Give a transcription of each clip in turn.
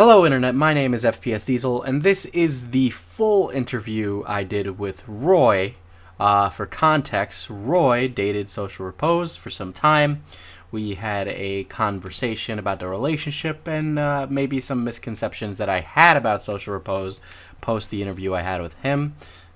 Hello Internet, my name is FPS Diesel, and this is the full interview I did with Roy. For context, Roy dated Social Repose for some time. We had a conversation about the relationship and maybe some misconceptions that I had about Social Repose post the interview I had with him.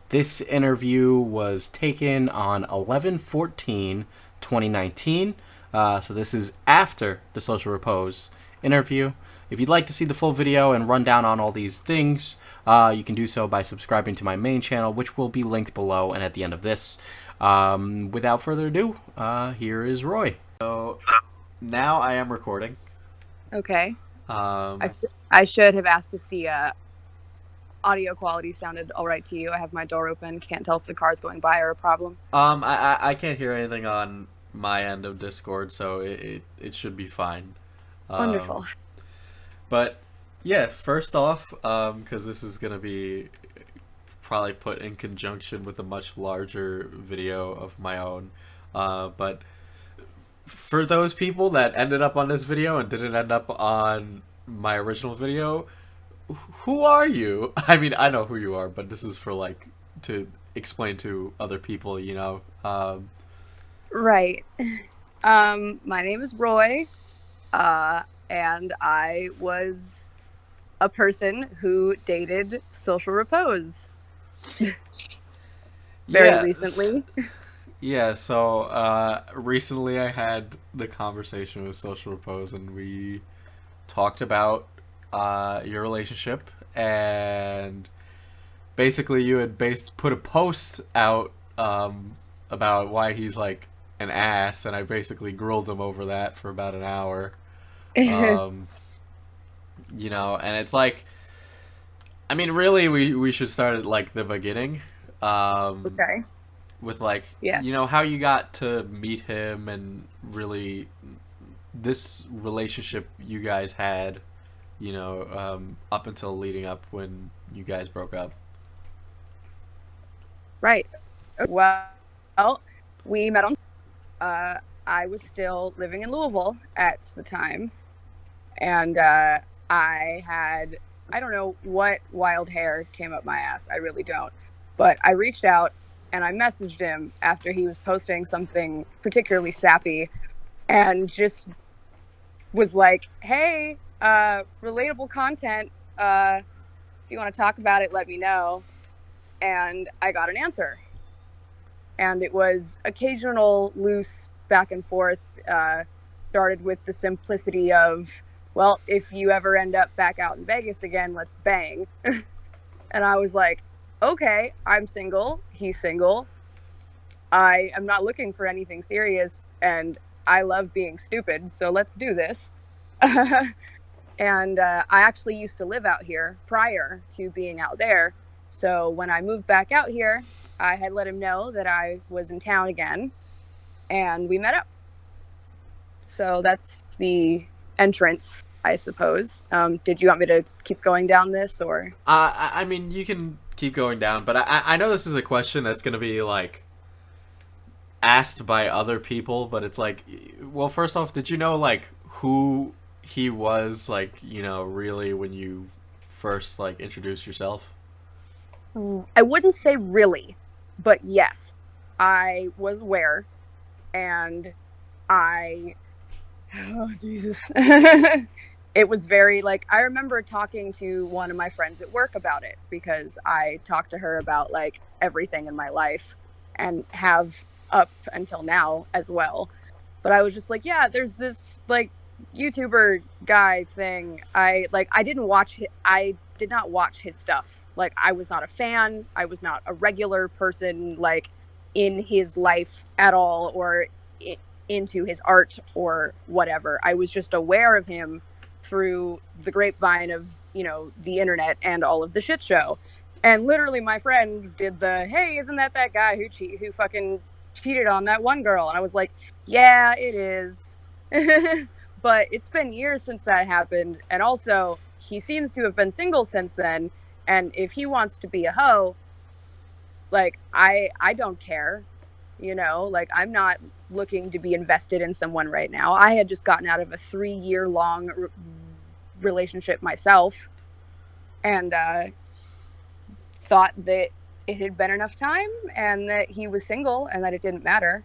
This interview was taken on 11/14/2019, so this is after the Social Repose interview. If you'd like to see the full video and run down on all these things, you can do so by subscribing to my main channel, which will be linked below and at the end of this. Without further ado, here is Roy. So now I am recording. Okay. Um, I should have asked if the audio quality sounded all right to you. I have my door open. Can't tell if the car's going by or a problem. I can't hear anything on my end of Discord, so it should be fine. Um, Wonderful. but yeah, first off, because this is gonna be probably put in conjunction with a much larger video of my own. But for those people that ended up on this video and didn't end up on my original video, who are you? I mean, I know who you are, but this is for like to explain to other people, you know. Right. My name is Roy, and I was a person who dated Social Repose very Yes. recently. Yeah, so recently I had the conversation with Social Repose and we talked about your relationship, and basically you had put a post out about why he's like an ass, and I basically grilled him over that for about an hour. Um, and it's like, I mean, really, we should start at like the beginning. Um, Okay. with like, Yeah. how you got to meet him and really this relationship you guys had, up until leading up when you guys broke up. Right. Well, we met on. Uh, I was still living in Louisville at the time, and I don't know what wild hair came up my ass. I really don't. But I reached out and I messaged him after he was posting something particularly sappy and just was like, "Hey, relatable content. If you want to talk about it, let me know." And I got an answer. And it was occasional loose back and forth, started with the simplicity of, well, if you ever end up back out in Vegas again, let's bang. And I was like, okay, I'm single, he's single, I am not looking for anything serious, and I love being stupid, so let's do this. And I actually used to live out here prior to being out there, so when I moved back out here, I had let him know that I was in town again, and we met up. So that's the entrance, I suppose. Did you want me to keep going down this, or? I mean, you can keep going down, but I know this is a question that's going to be like asked by other people, but it's like, well, first off, did you know like who he was, like, really when you first like introduced yourself? I wouldn't say really, but yes, I was aware, and I, oh Jesus, it was very like, I remember talking to one of my friends at work about it because I talked to her about like everything in my life and have up until now as well. But I was just like, yeah, there's this like YouTuber guy thing. I did not watch his stuff. Like, I was not a fan. I was not a regular person like in his life at all, or into his art or whatever. I was just aware of him through the grapevine of, the internet and all of the shit show. And literally my friend did the, "Hey, isn't that guy who fucking cheated on that one girl?" And I was like, "Yeah, it is." But it's been years since that happened, and also he seems to have been single since then, and if he wants to be a hoe, like, I don't care, like, I'm not looking to be invested in someone right now. I had just gotten out of a 3-year long relationship myself, and thought that it had been enough time and that he was single and that it didn't matter.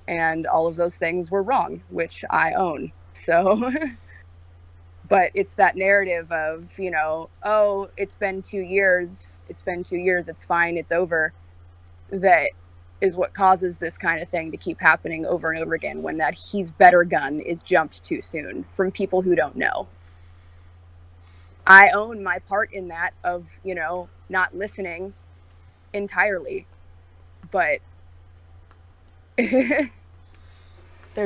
And all of those things were wrong, which I own. So, but it's that narrative of, oh, it's been 2 years, it's fine, it's over, that is what causes this kind of thing to keep happening over and over again, when that he's better gun is jumped too soon from people who don't know. I own my part in that of, not listening entirely, but there's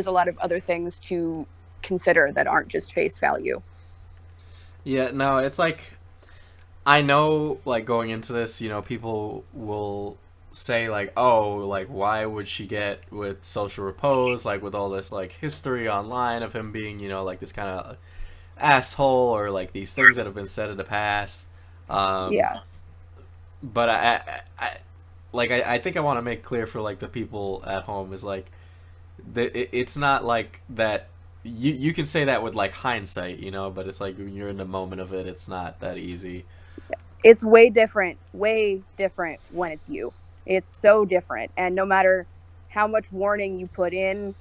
a lot of other things to consider that aren't just face value. Yeah, no, it's like I know, like going into this, people will say like, "Oh, like why would she get with social repose? Like with all this like history online of him being, like this kind of asshole or like these things that have been said in the past." Um, Yeah. but I think I want to make clear for like the people at home is like it's not like that. You can say that with like hindsight, but it's like when you're in the moment of it, it's not that easy. It's way different when it's you. It's so different. And no matter how much warning you put in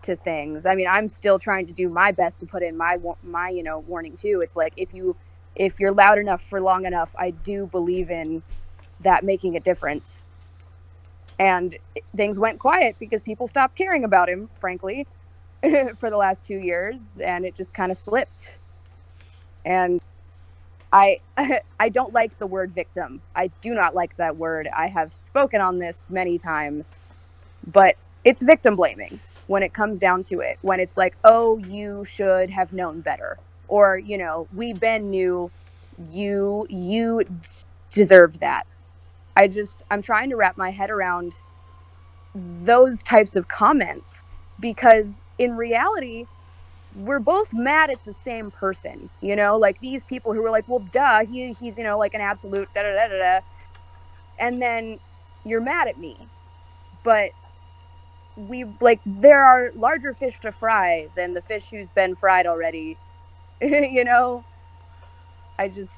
to things, I mean, I'm still trying to do my best to put in my warning too. It's like if you're loud enough for long enough, I do believe in that making a difference. And things went quiet because people stopped caring about him, frankly, for the last 2 years, and it just kind of slipped. And I I don't like the word victim. I do not like that word. I have spoken on this many times, but it's victim blaming when it comes down to it. When it's like, "Oh, you should have known better." Or, "We Ben knew you deserved that." I'm trying to wrap my head around those types of comments, because in reality, we're both mad at the same person, like these people who were like, well, duh, he's, like an absolute da da da da da. And then you're mad at me. But there are larger fish to fry than the fish who's been fried already. you know, I just,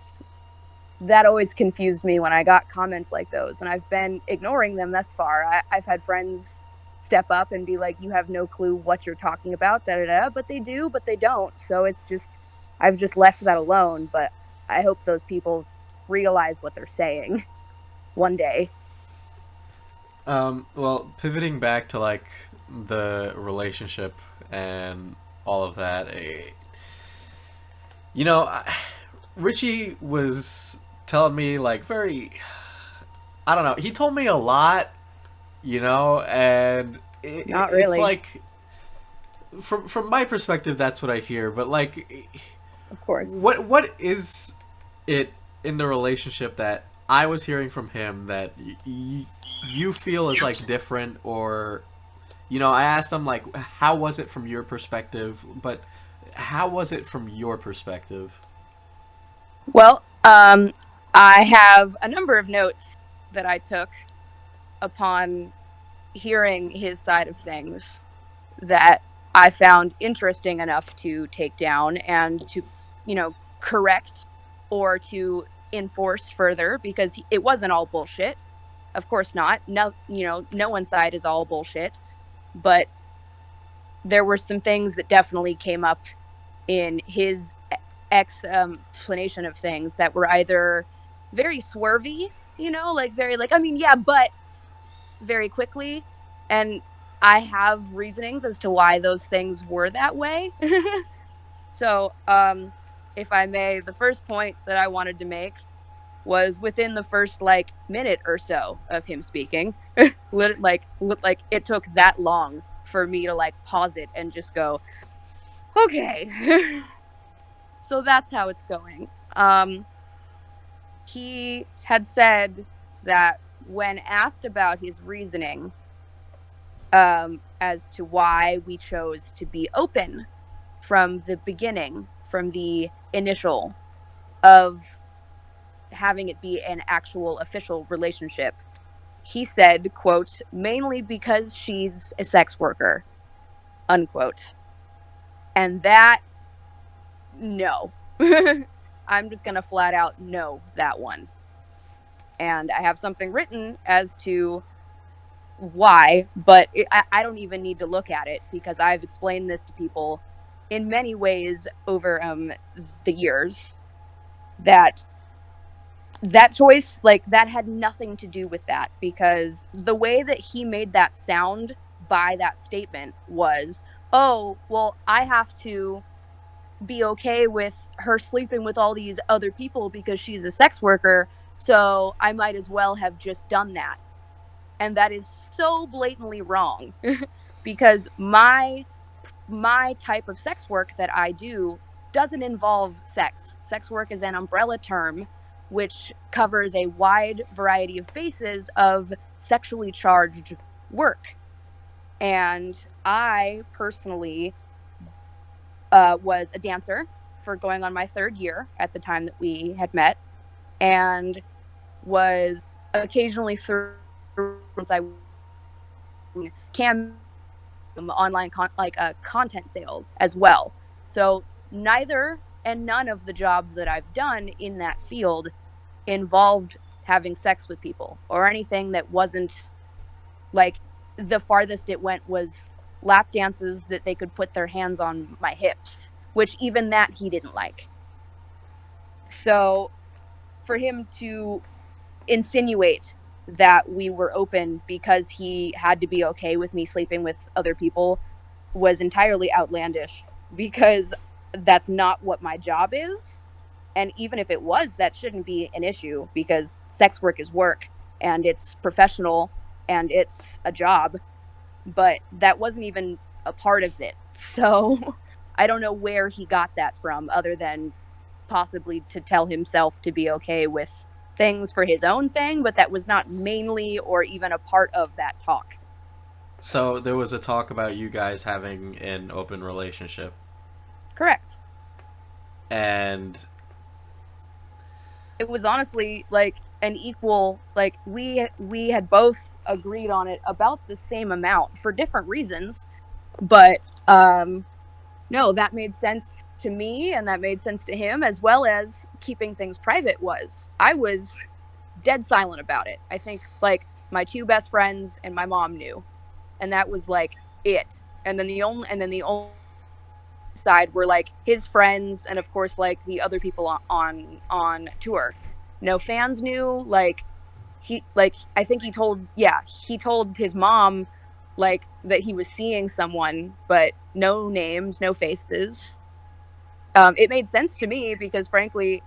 that always confused me when I got comments like those. And I've been ignoring them thus far. I've had friends step up and be like, you have no clue what you're talking about, da da da. But they do, but they don't. So it's just, I've just left that alone. But I hope those people realize what they're saying one day. Well, pivoting back to like the relationship and all of that, you know, Richie was telling me like very, I don't know. He told me a lot, and Not it's really, like from my perspective, that's what I hear. But like, of course. what is it in the relationship that I was hearing from him that you feel is like different, or I asked him like, how was it from your perspective, but how was it from your perspective? Well, I have a number of notes that I took upon hearing his side of things that I found interesting enough to take down and to, correct or to enforce further, because it wasn't all bullshit. Of course not. No, no one's side is all bullshit, but there were some things that definitely came up in his explanation of things that were either very swervy, like very like, I mean, yeah, but very quickly. And I have reasonings as to why those things were that way. So, if I may, the first point that I wanted to make was within the first like minute or so of him speaking. Like it took that long for me to like pause it and just go, okay. So that's how it's going. He had said that when asked about his reasoning, as to why we chose to be open from the beginning, from the initial of having it be an actual official relationship, he said, quote, mainly because she's a sex worker, unquote. And that no. I'm just going to flat out no that one. And I have something written as to why, but I don't even need to look at it because I've explained this to people in many ways over the years that that choice, like, that had nothing to do with that, because the way that he made that sound by that statement was, oh, well, I have to be okay with her sleeping with all these other people because she's a sex worker, so I might as well have just done that. And that is so blatantly wrong because my type of sex work that I do doesn't involve sex. Sex work is an umbrella term which covers a wide variety of bases of sexually charged work. And I personally was a dancer for going on my third year at the time that we had met, and was occasionally through once I cam online content sales as well. So neither and none of the jobs that I've done in that field involved having sex with people or anything that wasn't like, the farthest it went was lap dances that they could put their hands on my hips, which even that he didn't like. So for him to insinuate that we were open because he had to be okay with me sleeping with other people was entirely outlandish, because that's not what my job is. And even if it was, that shouldn't be an issue because sex work is work and it's professional and it's a job. But that wasn't even a part of it. So I don't know where he got that from, other than possibly to tell himself to be okay with things for his own thing, but that was not mainly or even a part of that talk. So there was a talk about you guys having an open relationship, Correct. and It was honestly like an equal, like, we had both agreed on it about the same amount for different reasons, but no, that made sense to me and that made sense to him, as well as keeping things private. Was I was dead silent about it. I think like my two best friends and my mom knew, and that was like it. And then the only side were like his friends and of course like the other people on tour. No fans knew. Like, I think he told his mom like that he was seeing someone, but no names, no faces. It made sense to me because frankly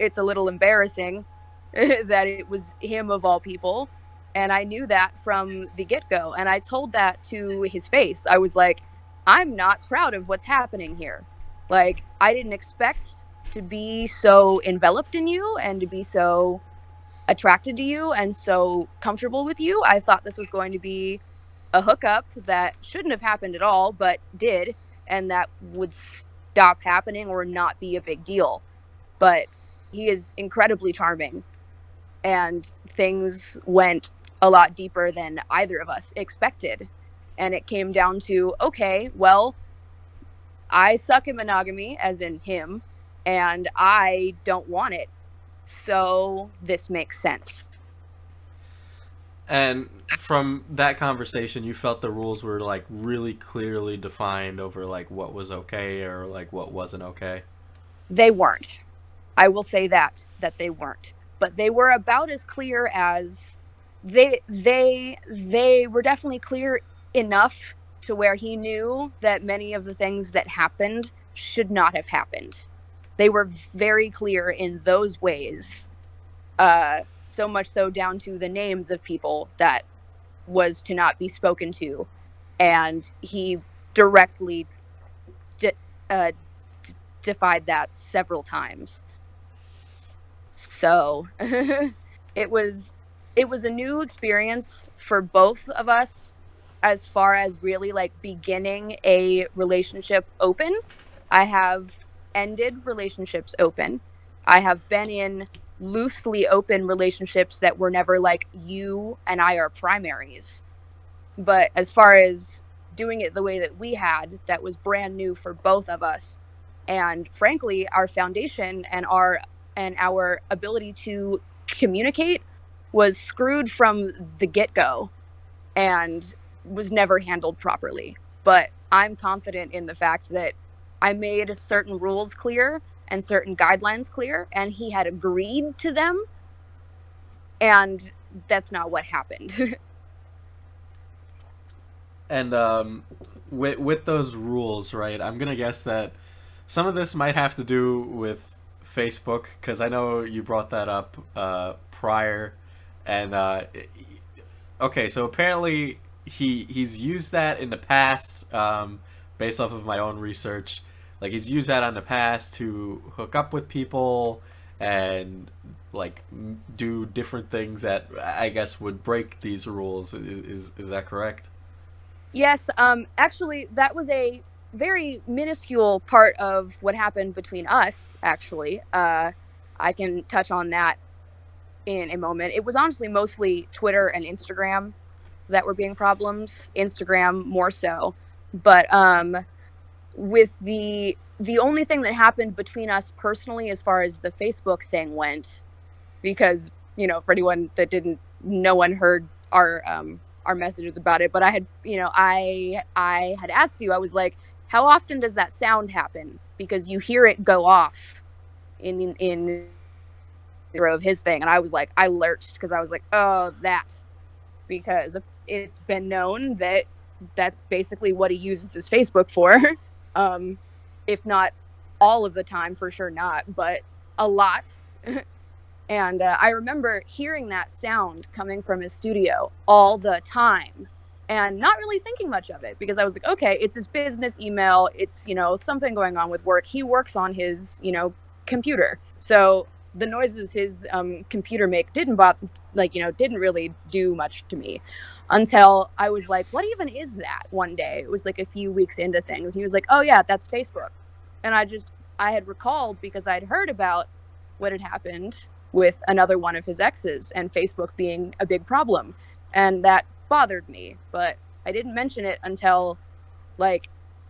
it's a little embarrassing that it was him of all people. And I knew that from the get go. And I told that to his face. I was like, I'm not proud of what's happening here. Like, I didn't expect to be so enveloped in you and to be so attracted to you and so comfortable with you. I thought this was going to be a hookup that shouldn't have happened at all, but did, and that would stop happening or not be a big deal. But he is incredibly charming, and things went a lot deeper than either of us expected. And it came down to, okay, well, I suck at monogamy, as in him, and I don't want it. So this makes sense. and from that conversation, you felt the rules were like really clearly defined over like what was okay or like what wasn't okay. They weren't. I will say that they weren't. But they were about as clear as they were definitely clear enough to where he knew that many of the things that happened should not have happened. They were very clear in those ways. So much so down to the names of people that was to not be spoken to, and he directly de- uh, defied that several times. So it was it was a new experience for both of us, as far as really like beginning a relationship open. I have ended relationships open. I have been in loosely open relationships that were never like, you and I are primaries. But as far as doing it the way that we had, that was brand new for both of us. And frankly, our foundation and our ability to communicate was screwed from the get-go and was never handled properly. But I'm confident in the fact that I made certain rules clear and certain guidelines clear, and he had agreed to them, and that's not what happened. And with those rules, right? I'm gonna guess that some of this might have to do with Facebook, because I know you brought that up prior. And okay, so apparently he's used that in the past, based off of my own research. Like he's used that in the past to hook up with people and like do different things that I guess would break these rules. Is that correct? Yes, actually, that was a very minuscule part of what happened between us, actually. I can touch on that in a moment. It was honestly mostly Twitter and Instagram that were being problems, Instagram more so. But with the only thing that happened between us personally as far as the Facebook thing went, because for anyone that didn't, no one heard our messages about it, but I had I had asked you, I was like, how often does that sound happen, because you hear it go off in of his thing, and I was like, I lurched because I was like, oh, that, because it's been known that that's basically what he uses his Facebook for. um if not all of the time, for sure not, but a lot. And I remember hearing that sound coming from his studio all the time and not really thinking much of it, because I was like, okay, it's his business email. It's, something going on with work. He works on his, computer. So the noises his computer make didn't bother, like, didn't really do much to me until I was like, what even is that? One day, it was like a few weeks into things. He was like, oh, yeah, that's Facebook. And I had recalled, because I'd heard about what had happened with another one of his exes and Facebook being a big problem. And that bothered me, but I didn't mention it until like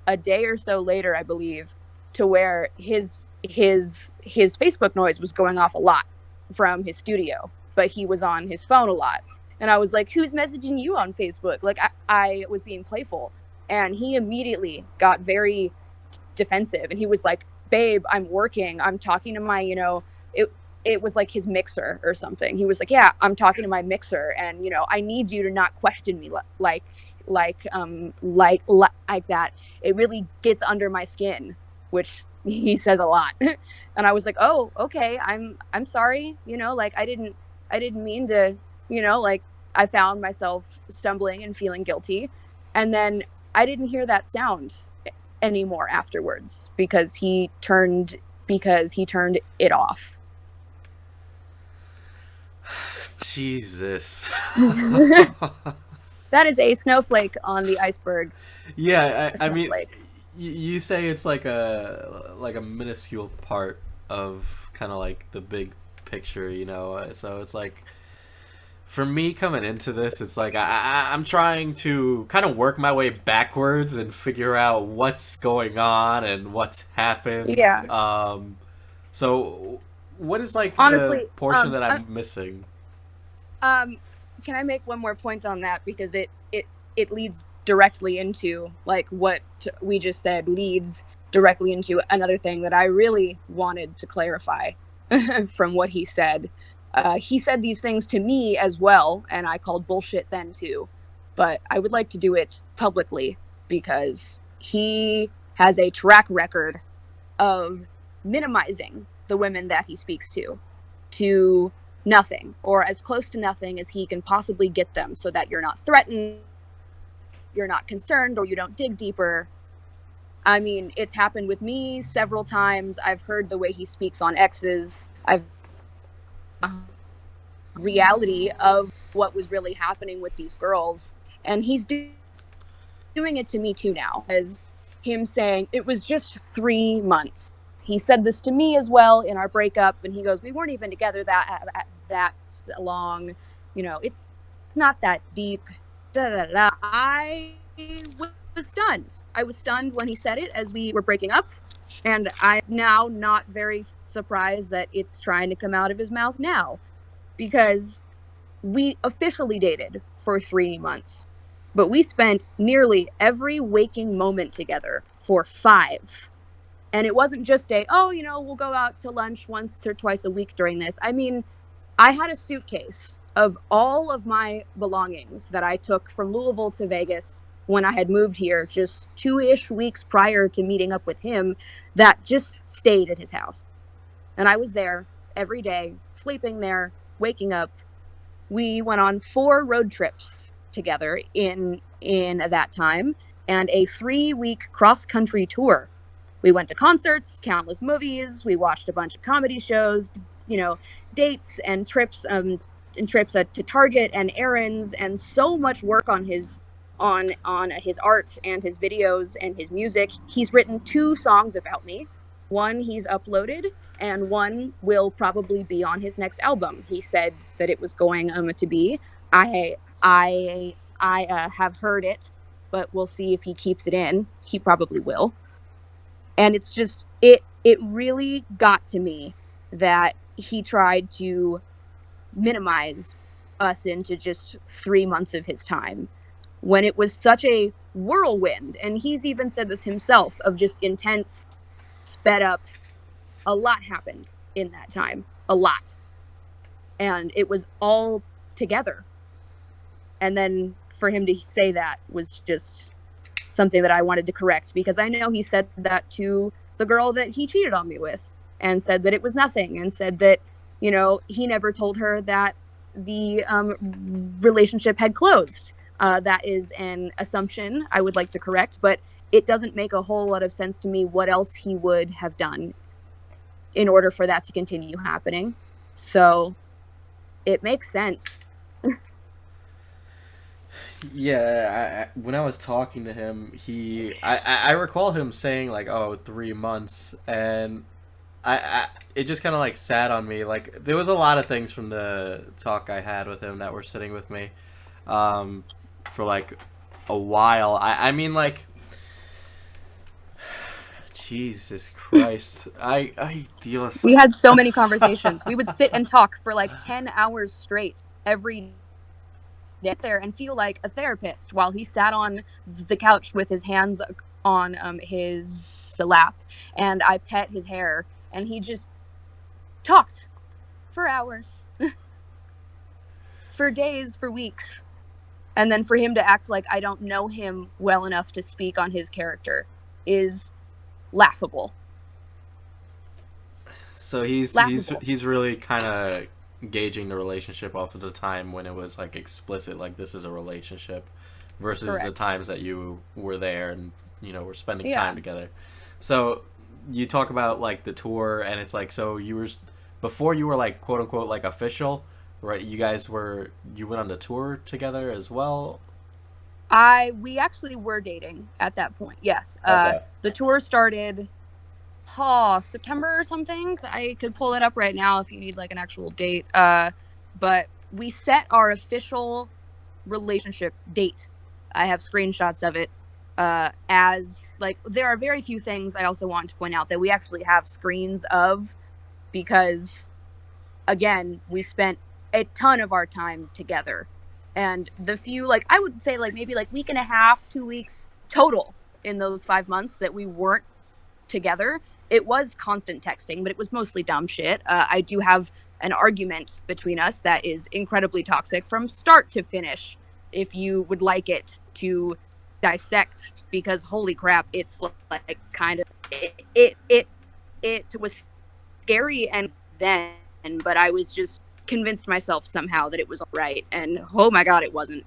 a day or so later, I believe, to where his Facebook noise was going off a lot from his studio, but he was on his phone a lot. And I was like, who's messaging you on Facebook? Like I was being playful. And he immediately got very defensive, and he was like, babe, I'm working, I'm talking to my, it was like his mixer or something. He was like, yeah, I'm talking to my mixer, and I need you to not question me like that. It really gets under my skin, which he says a lot. And I was like, oh, okay, I'm sorry, like I didn't mean to, like, I found myself stumbling and feeling guilty. And then I didn't hear that sound anymore afterwards, because he turned it off. Jesus. That is a snowflake on the iceberg. Yeah, A I mean, snowflake. you say it's like a minuscule part of kind of like the big picture, you know. So it's like for me coming into this, it's like I'm trying to kind of work my way backwards and figure out what's going on and what's happened. Yeah. So what is like the Honestly, portion that I'm missing? um, can I make one more point on that, because it leads directly into, like, what we just said leads directly into another thing that I really wanted to clarify from what he said. He said these things to me as well, and I called bullshit then too. But I would like to do it publicly, because he has a track record of minimizing the women that he speaks to nothing, or as close to nothing as he can possibly get them, so that you're not threatened, you're not concerned, or you don't dig deeper. I mean, it's happened with me several times. I've heard the way he speaks on exes. I've reality of what was really happening with these girls, and he's doing it to me too now, as him saying it was just 3 months. He said this to me as well in our breakup, and he goes, we weren't even together that long, it's not that deep. Da, da, da. I was stunned when he said it as we were breaking up. And I'm now not very surprised that it's trying to come out of his mouth now, because we officially dated for 3 months, but we spent nearly every waking moment together for 5. And it wasn't just oh, we'll go out to lunch once or twice a week during this. I mean, I had a suitcase of all of my belongings that I took from Louisville to Vegas when I had moved here just 2-ish weeks prior to meeting up with him, that just stayed at his house. And I was there every day, sleeping there, waking up. We went on 4 road trips together in that time, and a 3-week cross country tour. We went to concerts, countless movies, we watched a bunch of comedy shows, dates and trips to Target and errands, and so much work on his art and his videos and his music. He's written 2 songs about me. One he's uploaded, and one will probably be on his next album. He said that it was going to be. I have heard it, but we'll see if he keeps it in. He probably will. And it's just it really got to me that he tried to minimize us into just 3 months of his time, when it was such a whirlwind. And he's even said this himself, of just intense, sped up. A lot happened in that time, a lot, and it was all together. And then for him to say that was just something that I wanted to correct, because I know he said that to the girl that he cheated on me with, and said that it was nothing, and said that, he never told her that the relationship had closed. That is an assumption I would like to correct, but it doesn't make a whole lot of sense to me what else he would have done in order for that to continue happening. So it makes sense. Yeah, when I was talking to him, I recall him saying like, "Oh, 3 months," and it just kind of like sat on me. Like there was a lot of things from the talk I had with him that were sitting with me, um, for like a while. I mean like, Jesus Christ, We Dios. had so many conversations. We would sit and talk for like 10 hours straight every day there, and feel like a therapist while he sat on the couch with his hands on his lap, and I pet his hair, and he just talked for hours, for days, for weeks. And then for him to act like I don't know him well enough to speak on his character is laughable. So he's he's Laughable. he's really kind of gauging the relationship off of the time when it was like explicit, like this is a relationship, versus the Correct. times that you were there and were spending time Yeah. together. So you talk about like the tour, and it's like, so you were before you were like quote unquote like official, right? You went on the tour together as well. We actually were dating at that point. Yes. Okay. The tour started September or something. I could pull it up right now if you need like an actual date. But we set our official relationship date. I have screenshots of it. As like, there are very few things I also want to point out that we actually have screens of, because again, we spent a ton of our time together. And the few, like, I would say, like, maybe like week and a half, 2 weeks total in those 5 months that we weren't together, it was constant texting, but it was mostly dumb shit. I do have an argument between us that is incredibly toxic from start to finish, if you would like it to dissect, because holy crap, it's like kind of it was scary, and then, but I was just convinced myself somehow that it was all right, and oh my god, it wasn't.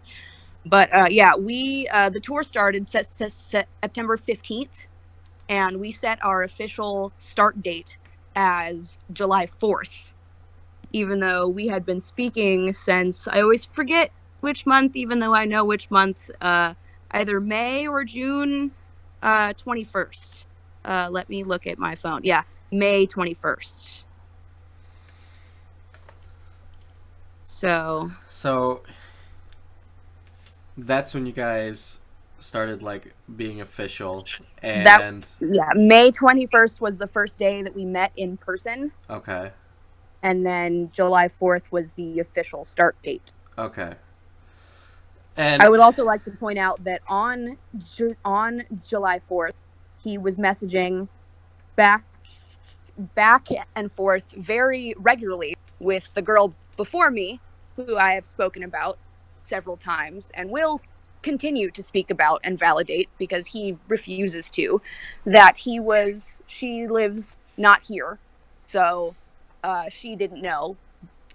But yeah, we the tour started September 15th, and we set our official start date as July 4th, even though we had been speaking since, I always forget which month, even though I know which month, either May or June 21st. Let me look at my phone. Yeah, May 21st. So So that's when you guys started like being official, That and yeah, May 21st was the first day that we met in person, okay, and then July 4th was the official start date. okay, I and would also like to point out that on July 4th, he was messaging back back and forth very regularly with the girl before me, who I have spoken about several times and will continue to speak about and validate because he refuses to, that she lives not here. So she didn't know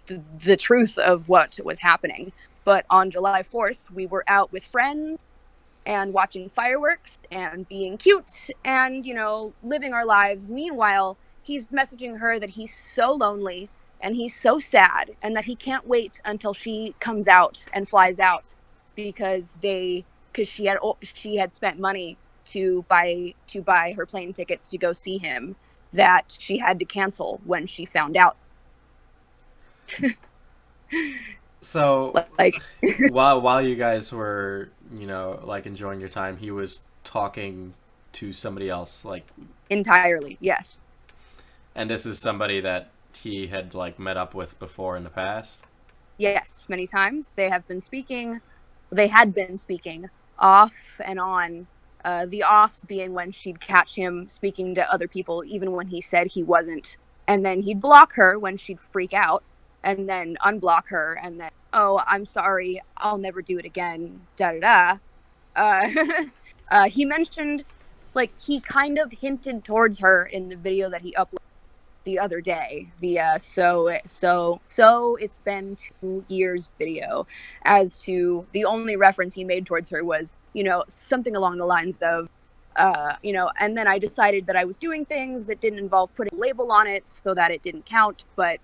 the truth of what was happening. But on July 4th, we were out with friends and watching fireworks and being cute and, living our lives. Meanwhile, he's messaging her that he's so lonely and he's so sad and that he can't wait until she comes out and flies out because she had spent money to buy her plane tickets to go see him, that she had to cancel when she found out. so Like while you guys were like enjoying your time, he was talking to somebody else, like, entirely, yes. and this is somebody that he had like met up with before in the past. Yes, many times they had been speaking off and on. The offs being when she'd catch him speaking to other people, even when he said he wasn't. And then he'd block her when she'd freak out, and then unblock her, and then, oh, I'm sorry, I'll never do it again, da da da. He mentioned, like, he kind of hinted towards her in the video that he uploaded the other day, the so it's been 2 years video, as to the only reference he made towards her was, something along the lines of, and then I decided that I was doing things that didn't involve putting a label on it so that it didn't count, but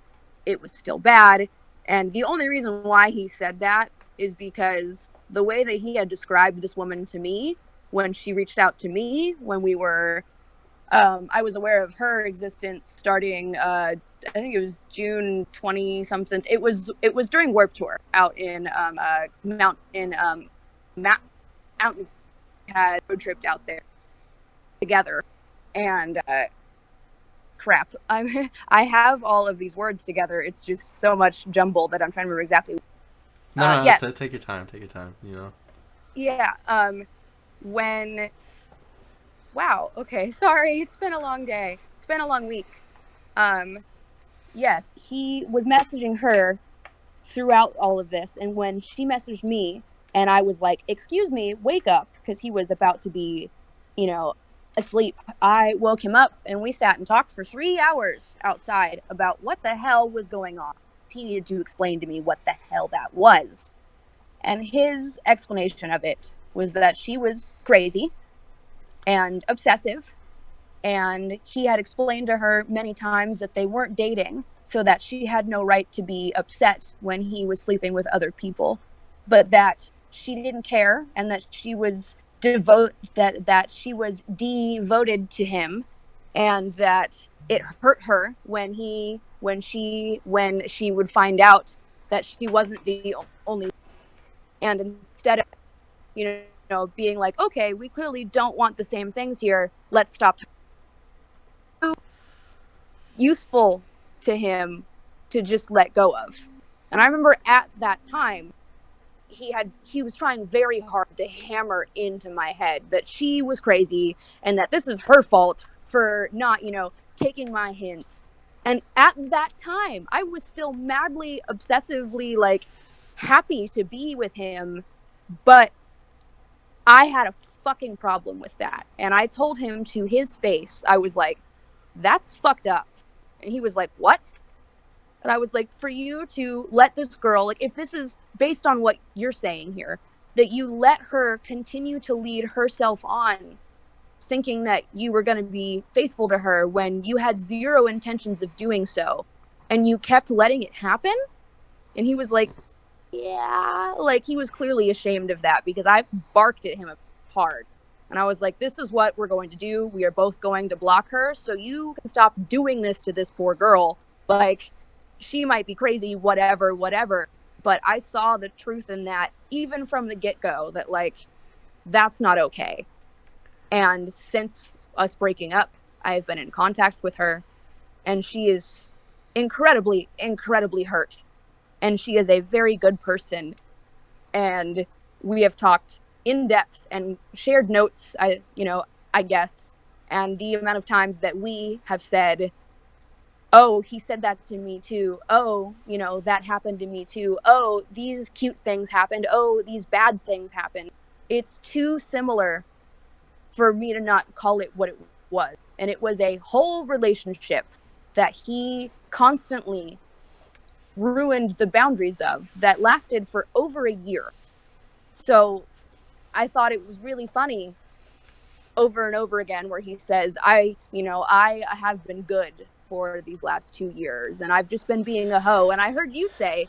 it was still bad. And the only reason why he said that is because the way that he had described this woman to me when she reached out to me when we were I was aware of her existence starting. I think it was June 20 something. It was during Warp Tour out in Mountain. Had road tripped out there together, and crap, I have all of these words together. It's just so much jumble that I'm trying to remember exactly. No, no, Yeah, so take your time, take your time. yeah. When Wow. Okay. Sorry. It's been a long day. It's been a long week. Um, yes, he was messaging her throughout all of this. And when she messaged me and I was like, excuse me, wake up, because he was about to be, you know, asleep, I woke him up and we sat and talked for 3 hours outside about what the hell was going on. He needed to explain to me what the hell that was. And his explanation of it was that she was crazy and obsessive, and he had explained to her many times that they weren't dating, so that she had no right to be upset when he was sleeping with other people, but that she didn't care, and that she was that she was devoted to him, and that it hurt her when she would find out that she wasn't the only, and instead of, being like, okay, we clearly don't want the same things here, let's stop. Useful to him to just let go of. And I remember at that time, he was trying very hard to hammer into my head that she was crazy and that this is her fault for not, taking my hints. And at that time, I was still madly, obsessively, like, happy to be with him, but I had a fucking problem with that. And I told him to his face, I was like, that's fucked up. And he was like, what? And I was like, for you to let this girl, like, if this is based on what you're saying here, that you let her continue to lead herself on, thinking that you were going to be faithful to her when you had zero intentions of doing so, and you kept letting it happen? And he was like, yeah, like, he was clearly ashamed of that, because I barked at him hard. And I was like, this is what we're going to do. We are both going to block her, so you can stop doing this to this poor girl. Like, she might be crazy, whatever. But I saw the truth in that, even from the get-go, that, like, That's not okay. And since us breaking up, I've been in contact with her, and she is incredibly, incredibly hurt. And she is a very good person. And we have talked in depth and shared notes, I guess. And the amount of times that we have said, oh, he said that to me too. Oh, that happened to me too. Oh, these cute things happened. Oh, these bad things happened. It's too similar for me to not call it what it was. And it was a whole relationship that he constantly ruined the boundaries of that lasted for over a year. So I thought it was really funny over and over again where he says, I have been good for these last 2 years and I've just been being a hoe. And I heard you say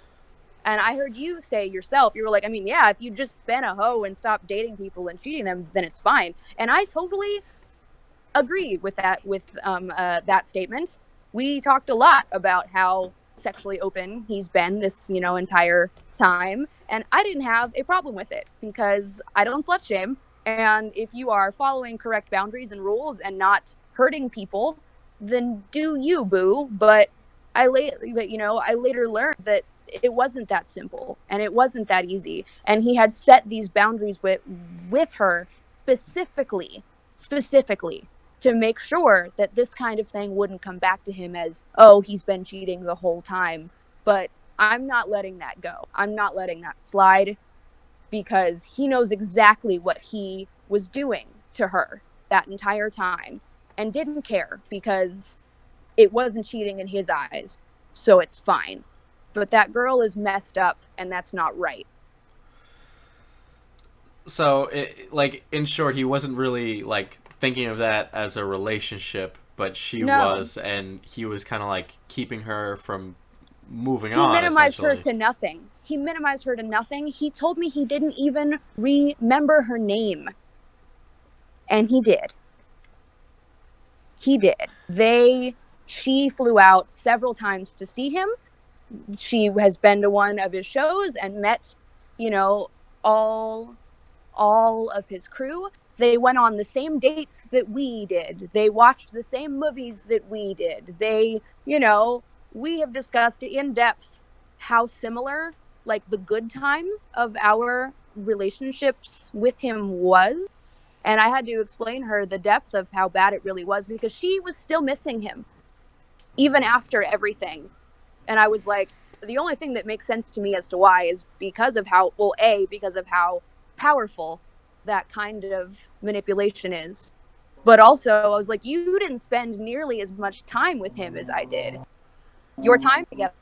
yourself, you were like, I mean, yeah, if you'd just been a hoe and stopped dating people and cheating them, then it's fine. And I totally agree with that statement. We talked a lot about how sexually open he's been this entire time, and I didn't have a problem with it because I don't slut shame. And if you are following correct boundaries and rules and not hurting people, then do you, boo. But I later learned that it wasn't that simple and it wasn't that easy. And he had set these boundaries with her specifically to make sure that this kind of thing wouldn't come back to him as, oh, he's been cheating the whole time. But I'm not letting that go. I'm not letting that slide because he knows exactly what he was doing to her that entire time and didn't care because it wasn't cheating in his eyes. So it's fine. But that girl is messed up and that's not right. So, like, in short, he wasn't really like thinking of that as a relationship, but she No, was, and he was kind of like keeping her from moving he on, minimized her essentially. to nothing. He minimized her to nothing. He told me he didn't even remember her name. And he did. He did. She flew out several times to see him. She has been to one of his shows and met, you know, all all of his crew. They went on the same dates that we did. They watched the same movies that we did. We have discussed in depth how similar, like, the good times of our relationships with him was. And I had to explain her the depth of how bad it really was because she was still missing him even after everything. And I was like, the only thing that makes sense to me as to why is because of because of how powerful that kind of manipulation is. But also, I was like, you didn't spend nearly as much time with him as I did. Your time together,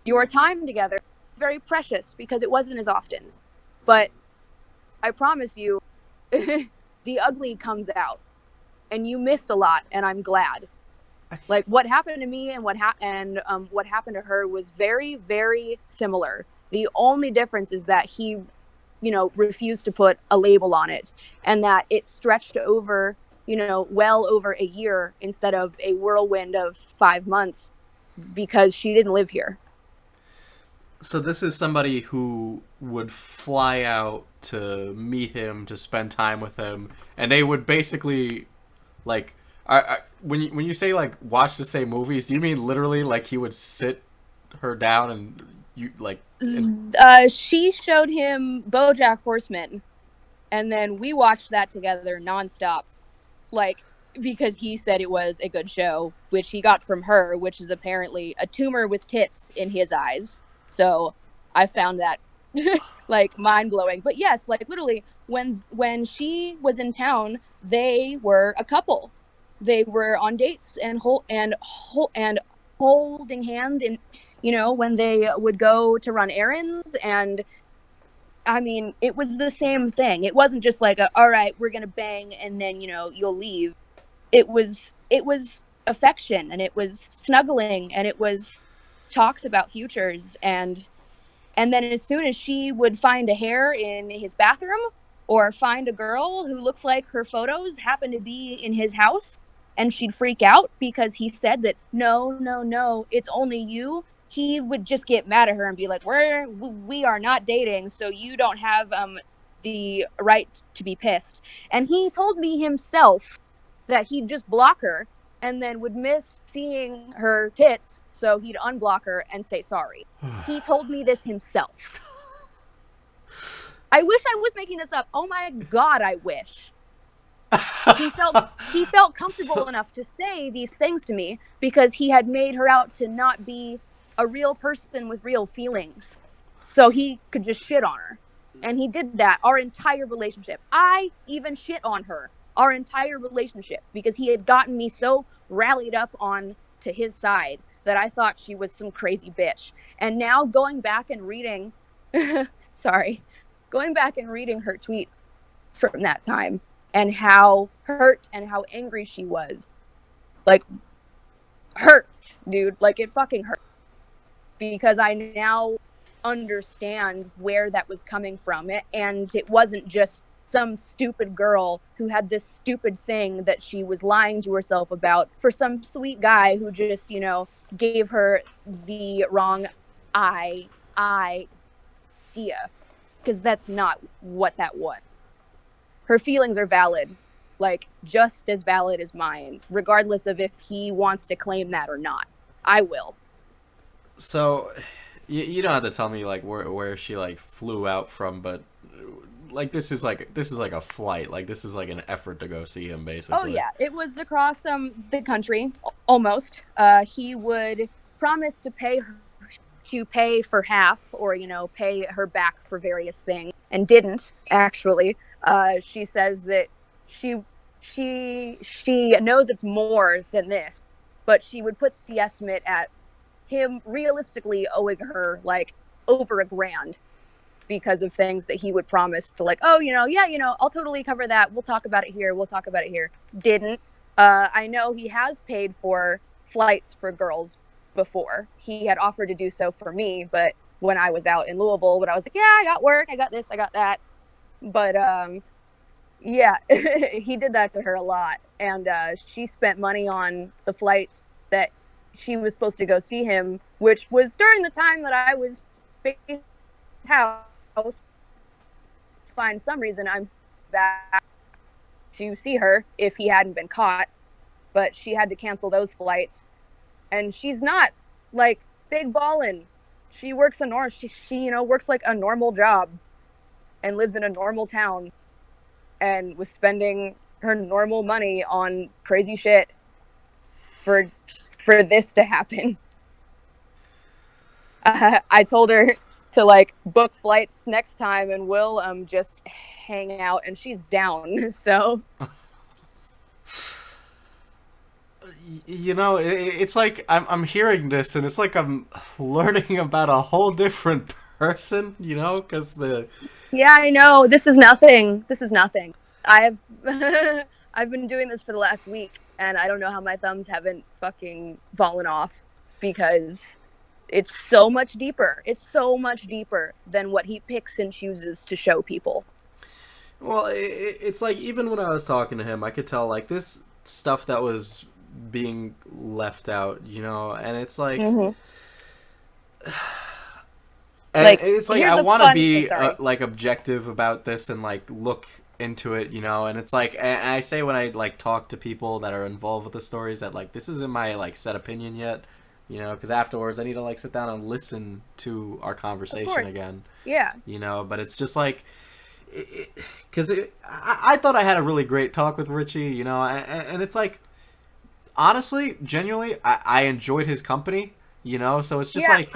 your time together, very precious because it wasn't as often. But I promise you, the ugly comes out, and you missed a lot, and I'm glad. Like what happened to me and what happened to her was very, very similar. The only difference is that he, refused to put a label on it, and that it stretched over, well over a year instead of a whirlwind of 5 months because she didn't live here. So this is somebody who would fly out to meet him, to spend time with him, and they would basically like. When you say like watch the same movies, do you mean literally like he would sit her down and you like and She showed him BoJack Horseman, and then we watched that together nonstop. Like, because he said it was a good show, which he got from her, which is apparently a tumor with tits in his eyes. So I found that like mind blowing. But yes, like literally, when she was in town, they were a couple. They were on dates and holding hands, and when they would go to run errands. And I mean, it was the same thing. It wasn't just like all right, we're gonna bang and then you'll leave. It was affection, and it was snuggling, and it was talks about futures. And then as soon as she would find a hair in his bathroom or find a girl who looks like her photos happen to be in his house, and she'd freak out because he said that no, no, no, it's only you, he would just get mad at her and be like, we are not dating, so you don't have the right to be pissed. And he told me himself that he'd just block her and then would miss seeing her tits, so he'd unblock her and say sorry. He told me this himself. I wish I was making this up. Oh my God, I wish. He felt comfortable enough to say these things to me because he had made her out to not be a real person with real feelings. So he could just shit on her. And he did that our entire relationship. I even shit on her our entire relationship because he had gotten me so rallied up on to his side that I thought she was some crazy bitch. And now going back and reading going back and reading her tweet from that time and how hurt and how angry she was. Like, hurts, dude. Like, it fucking hurts. Because I now understand where that was coming from. And it wasn't just some stupid girl who had this stupid thing that she was lying to herself about for some sweet guy who just, gave her the wrong idea. Because that's not what that was. Her feelings are valid, like just as valid as mine, regardless of if he wants to claim that or not. I will. So, you don't have to tell me like where she like flew out from, but like this is like a flight. Like this is like an effort to go see him, basically. Oh yeah, it was across the country almost. He would promise to pay for half, or pay her back for various things, and didn't actually. She says that she knows it's more than this, but she would put the estimate at him realistically owing her like over $1,000 because of things that he would promise to, like, oh, I'll totally cover that. We'll talk about it here. Didn't. I know he has paid for flights for girls before. He had offered to do so for me, but when I was out in Louisville, when I was like, yeah, I got work, I got this, I got that. But yeah, he did that to her a lot. And she spent money on the flights that she was supposed to go see him, which was during the time that I was in house. Find some reason I'm back to see her if he hadn't been caught. But she had to cancel those flights. And she's not like big ballin'. She works she works like a normal job and lives in a normal town and was spending her normal money on crazy shit for this to happen. I told her to like book flights next time and we'll just hang out, and she's down. So it's like I'm hearing this and it's like I'm learning about a whole different person, because yeah, I know, this is nothing. I've I've been doing this for the last week and I don't know how my thumbs haven't fucking fallen off, because it's so much deeper. It's so much deeper than what he picks and chooses to show people. Well, it's like even when I was talking to him, I could tell like this stuff that was being left out, and it's like, and like it's like I want to be like objective about this and like look into it, and it's like, and I say when I like talk to people that are involved with the stories that like this isn't my like set opinion yet, because afterwards I need to like sit down and listen to our conversation again. Yeah. But it's just like, because I thought I had a really great talk with Richie, and it's like, honestly, genuinely, I enjoyed his company, so it's just like,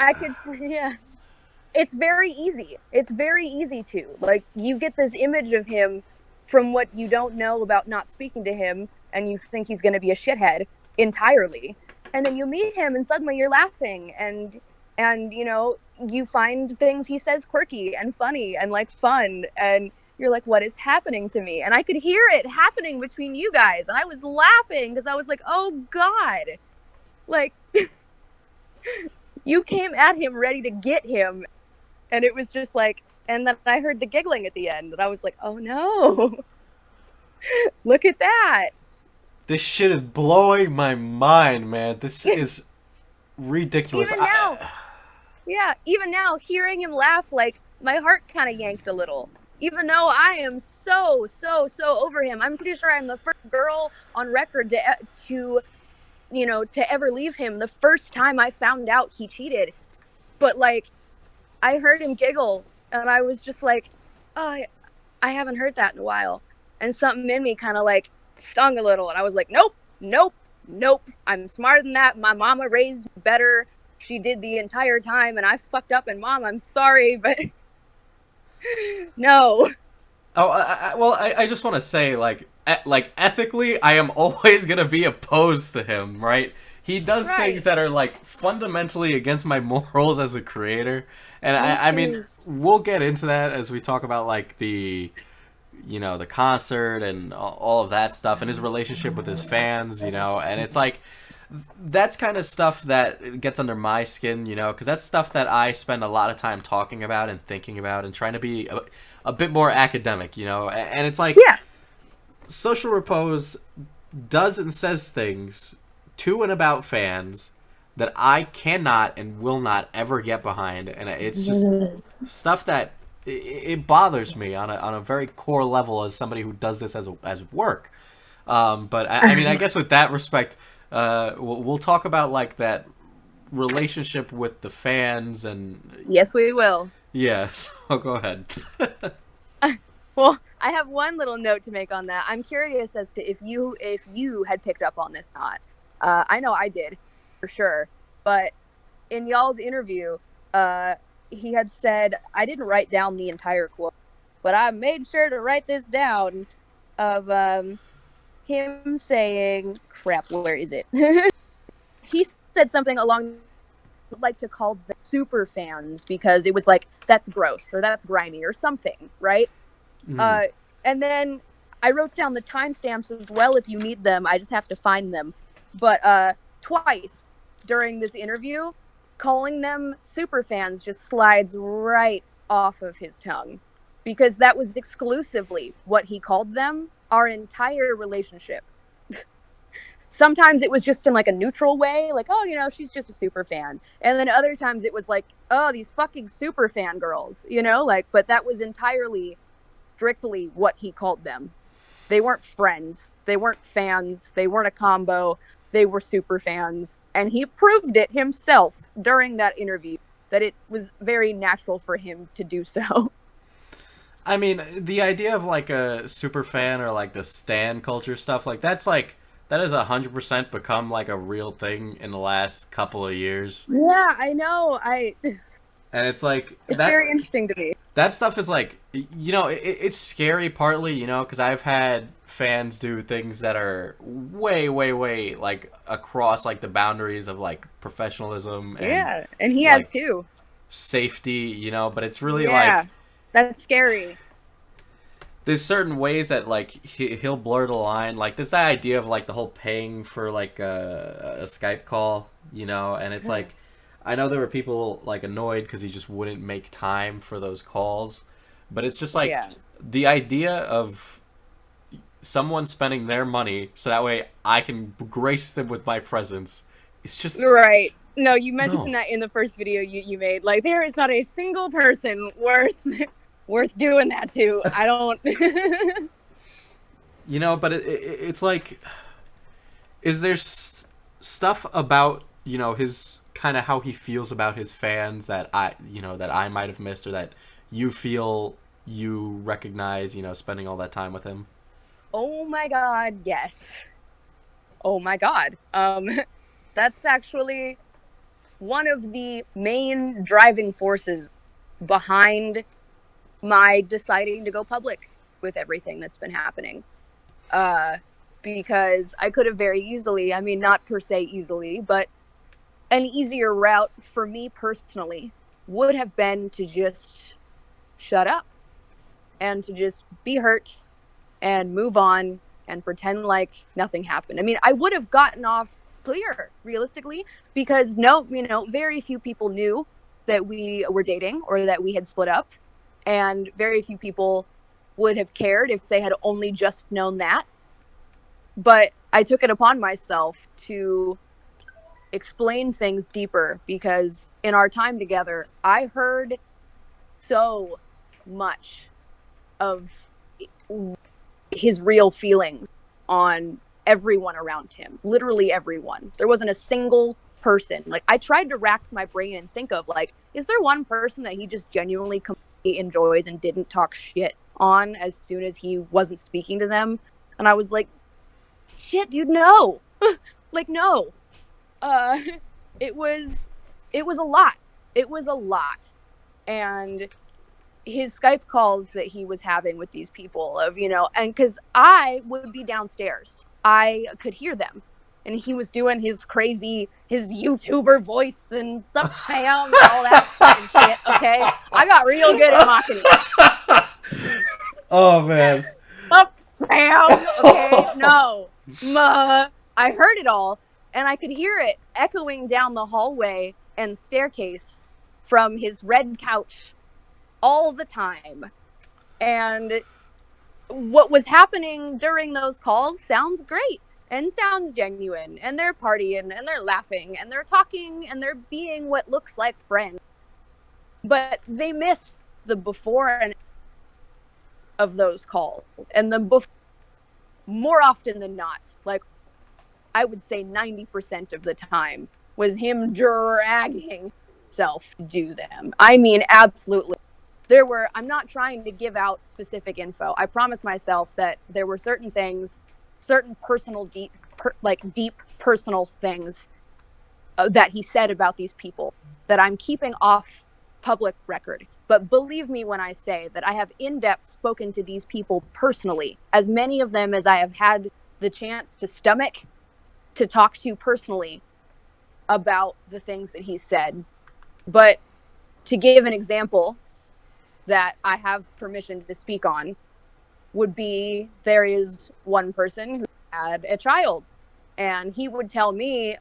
it's very easy. It's very easy to, like, you get this image of him from what you don't know about not speaking to him, and you think he's going to be a shithead entirely. And then you meet him and suddenly you're laughing and you find things he says quirky and funny and like fun, and you're like, what is happening to me? And I could hear it happening between you guys, and I was laughing because I was like, oh God, like you came at him ready to get him, and it was just like, and then I heard the giggling at the end and I was like, oh no. Look at that. This shit is blowing my mind, man. This is ridiculous. Even now, hearing him laugh, like, my heart kind of yanked a little. even though I am so over him. I'm pretty sure I'm the first girl on record to to ever leave him the first time I found out he cheated. But like, I heard him giggle, and I was just like, oh, I haven't heard that in a while. And something in me kind of like stung a little, and I was like, nope, nope, nope. I'm smarter than that. My mama raised me better. She did the entire time, and I fucked up. And mom, I'm sorry, but no. Oh, I just want to say, like ethically, I am always gonna be opposed to him, right? He does things Right. that are like fundamentally against my morals as a creator, and Me I mean, too. we'll get into that as we talk about like the concert and all of that stuff and his relationship with his fans, and it's like that's kind of stuff that gets under my skin, because that's stuff that I spend a lot of time talking about and thinking about and trying to be a bit more academic, and it's like Yeah. Social Repose does and says things to and about fans that I cannot and will not ever get behind, and it's just stuff that it bothers me on a very core level as somebody who does this as work. But I mean, I guess with that respect, we'll talk about like that relationship with the fans and Yes, we will. yes. Oh, go ahead. Well, I have one little note to make on that. I'm curious as to if you had picked up on this or not. I know I did, for sure. But in y'all's interview, uh, he had said, I didn't write down the entire quote, but I made sure to write this down of him saying, crap, where is it? He said something along like to call them super fans because it was like, that's gross or that's grimy or something, right? Mm. Uh, and then I wrote down the timestamps as well if you need them. I just have to find them. But twice during this interview, calling them super fans just slides right off of his tongue because that was exclusively what he called them our entire relationship. Sometimes it was just in like a neutral way, like, oh, she's just a super fan. And then other times it was like, oh, these fucking super fan girls, like, but that was entirely strictly what he called them. They weren't friends. They weren't fans. They weren't a combo. They were super fans. And he proved it himself during that interview that it was very natural for him to do so. I mean, the idea of like a super fan or like the stan culture stuff, like that has 100% become like a real thing in the last couple of years, Yeah, I know. and it's like It's very interesting to me. that stuff is like it's scary partly because I've had fans do things that are way like across like the boundaries of like professionalism and Yeah, and he has like too. safety, but it's really Yeah, like that's scary. there's certain ways that like he'll blur the line. Like this idea of like the whole paying for like a Skype call, and it's like I know there were people like annoyed because he just wouldn't make time for those calls, but it's just like Yeah. the idea of someone spending their money so that way I can grace them with my presence. It's just Right. No, you mentioned no. that in the first video you made. Like, there is not a single person worth worth doing that to. I don't. But it's like is there stuff about his kind of how he feels about his fans that I might have missed or that you feel you recognize spending all that time with him? Oh my god, yes. Oh my god. That's actually one of the main driving forces behind my deciding to go public with everything that's been happening. Uh, because I could have very easily, I mean, not per se easily, but an easier route for me personally would have been to just shut up and to just be hurt and move on and pretend like nothing happened. I mean, I would have gotten off clear, realistically, because very few people knew that we were dating or that we had split up. And very few people would have cared if they had only just known that. But I took it upon myself to explain things deeper because in our time together, I heard so much of his real feelings on everyone around him, literally everyone. There wasn't a single person. Like, I tried to rack my brain and think of, like, is there one person that he just genuinely completely enjoys and didn't talk shit on as soon as he wasn't speaking to them? And I was like, shit, dude, no. Like, no. Uh it was a lot. It was a lot. And his Skype calls that he was having with these people of, and because I would be downstairs, I could hear them. And he was doing his YouTuber voice and sup fam and all that fucking shit, okay? I got real good at mocking it. Oh man. Sup fam, okay? No. I heard it all, and I could hear it echoing down the hallway and staircase from his red couch all the time. And what was happening during those calls sounds great and sounds genuine, and they're partying and they're laughing and they're talking and they're being what looks like friends. But they miss the before and of those calls, and more often than not, like I would say 90% of the time, was him dragging himself to do them. I mean, absolutely. I'm not trying to give out specific info. I promised myself that there were certain things, certain personal, deep personal things that he said about these people that I'm keeping off public record. But believe me when I say that I have in-depth spoken to these people personally, as many of them as I have had the chance to stomach to talk to personally about the things that he said. But to give an example that I have permission to speak on would be, there is one person who had a child, and he would tell me,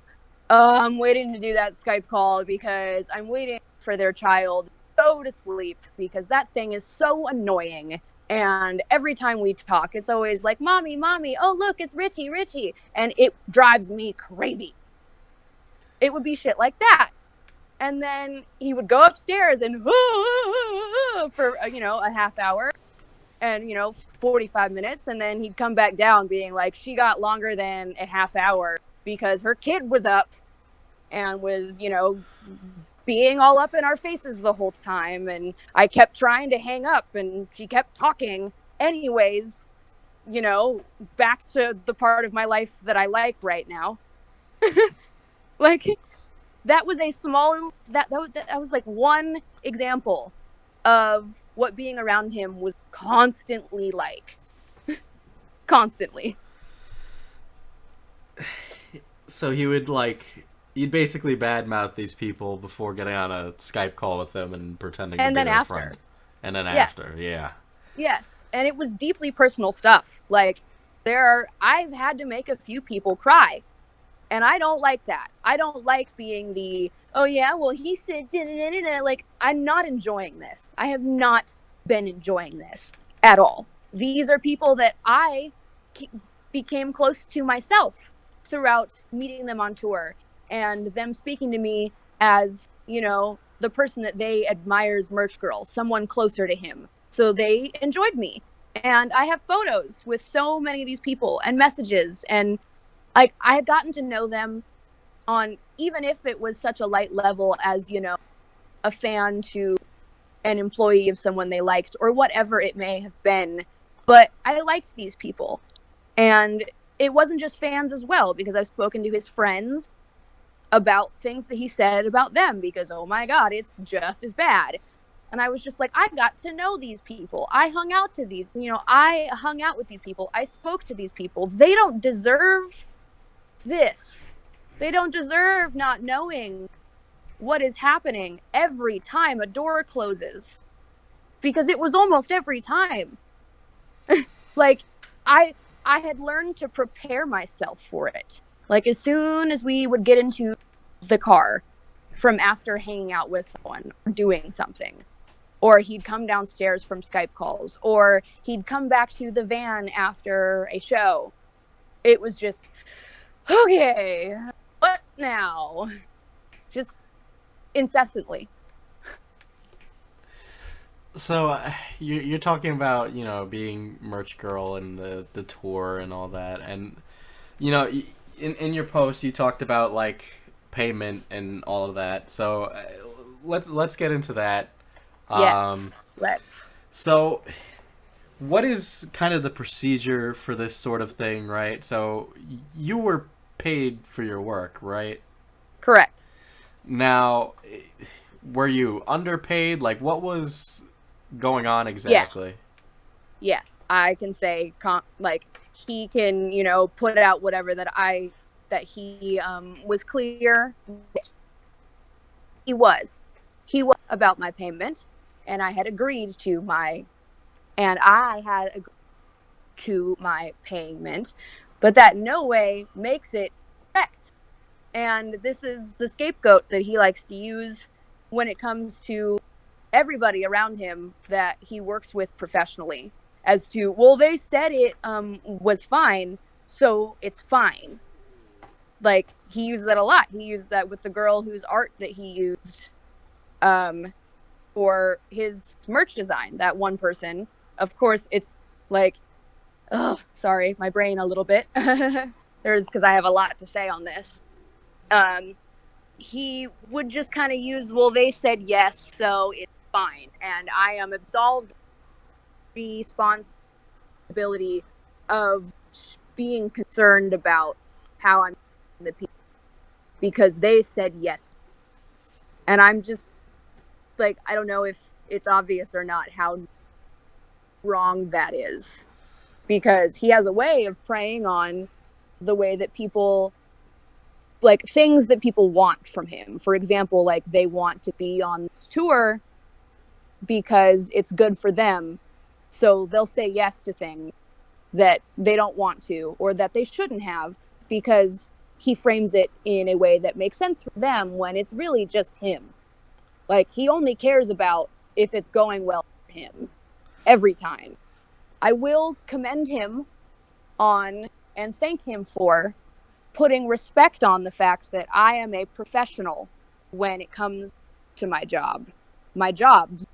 I'm waiting to do that Skype call because I'm waiting for their child to go to sleep because that thing is so annoying. And every time we talk, it's always like, mommy, oh, look, it's Richie. And it drives me crazy. It would be shit like that. And then he would go upstairs and for, a half hour and, 45 minutes. And then he'd come back down being like, she got longer than a half hour because her kid was up and was, being all up in our faces the whole time. And I kept trying to hang up and she kept talking anyways, back to the part of my life that I like right now. Like, that was that was like one example of what being around him was constantly like. Constantly. So you'd basically badmouth these people before getting on a Skype call with them and pretending to be their friend. And then after, yeah. Yes, and it was deeply personal stuff. Like, I've had to make a few people cry. And I don't like that. I don't like being the, oh yeah, well he said, like, I'm not enjoying this. I have not been enjoying this at all. These are people that I became close to myself throughout meeting them on tour and them speaking to me as, the person that they admires Merch Girl, someone closer to him. So they enjoyed me. And I have photos with so many of these people and messages, and like, I had gotten to know them on, even if it was such a light level as, a fan to an employee of someone they liked or whatever it may have been. But I liked these people. And it wasn't just fans as well, because I've spoken to his friends about things that he said about them because, oh my God, it's just as bad. And I was just like, I got to know these people. I hung out with these people. I spoke to these people. They don't deserve this. They don't deserve not knowing what is happening every time a door closes, because it was almost every time. Like, I had learned to prepare myself for it. Like, as soon as we would get into the car from after hanging out with someone or doing something, or he'd come downstairs from Skype calls, or he'd come back to the van after a show, it was just, okay, what now? Just incessantly. So you're talking about being merch girl and the tour and all that, and in your post you talked about like payment and all of that. So let's get into that. Um, Yes, let's. so what is kind of the procedure for this sort of thing, right? So you were paid for your work, right? Correct. Now, were you underpaid? Like, what was going on Yes. exactly? Yes, I can say like he can, put out whatever that he was clear. He was. He was about my payment, and I had agreed to my and I had agreed to my payment, but that no way makes it correct. And this is the scapegoat that he likes to use when it comes to everybody around him that he works with professionally, as to, well, they said it was fine, so it's fine. Like, he used that a lot. He used that with the girl whose art that he used um, for his merch design, that one person. Of course, it's like, oh, sorry, my brain a little bit. There's because I have a lot to say on this. Um, he would just kind of use, well, they said yes, so it's fine, and I am absolved responsibility of being concerned about how I'm the people because they said yes. And I'm just like, I don't know if it's obvious or not how wrong that is, because he has a way of preying on the way that people, like, things that people want from him. For example, like, they want to be on this tour because it's good for them, so they'll say yes to things that they don't want to or that they shouldn't have, because he frames it in a way that makes sense for them when it's really just him. Like, he only cares about if it's going well for him every time. I will commend him on and thank him for putting respect on the fact that I am a professional when it comes to my job. My jobs.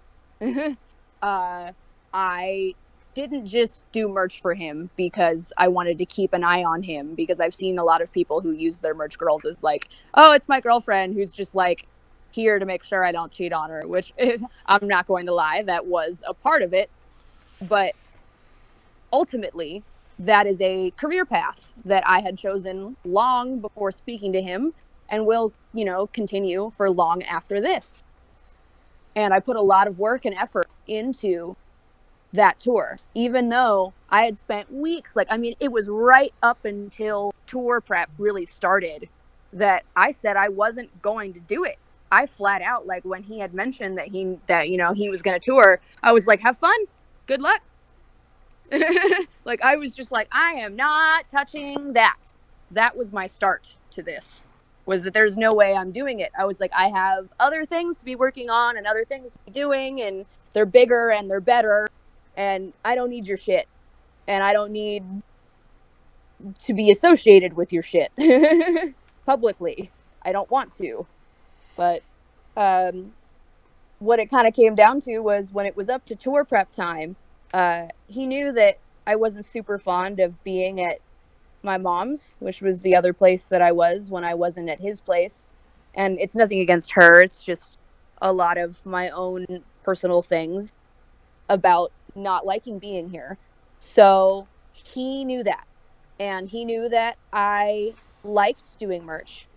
I didn't just do merch for him because I wanted to keep an eye on him, because I've seen a lot of people who use their merch girls as like, oh, it's my girlfriend who's just like here to make sure I don't cheat on her, which is, I'm not going to lie, that was a part of it. But ultimately, that is a career path that I had chosen long before speaking to him and will, continue for long after this. And I put a lot of work and effort into that tour, even though I had spent weeks, like, I mean, it was right up until tour prep really started that I said I wasn't going to do it. I flat out, like, when he had mentioned that he was going to tour, I was like, have fun, good luck. Like, I was just like, I am not touching that. That was my start to this, was that there's no way I'm doing it. I was like, I have other things to be working on and other things to be doing, and they're bigger and they're better, and I don't need your shit, and I don't need to be associated with your shit publicly. I don't want to. But um what it kind of came down to was when it was up to tour prep time, he knew that I wasn't super fond of being at my mom's, which was the other place that I was when I wasn't at his place. And it's nothing against her, it's just a lot of my own personal things about not liking being here. So he knew that. And he knew that I liked doing merch.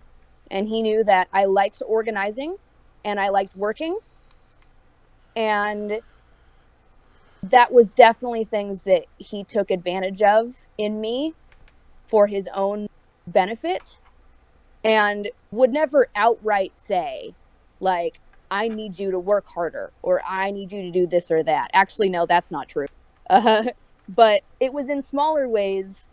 And he knew that I liked organizing and I liked working. And that was definitely things that he took advantage of in me for his own benefit, and would never outright say, like, I need you to work harder or I need you to do this or that. Actually, no, that's not true. Uh, but it was in smaller ways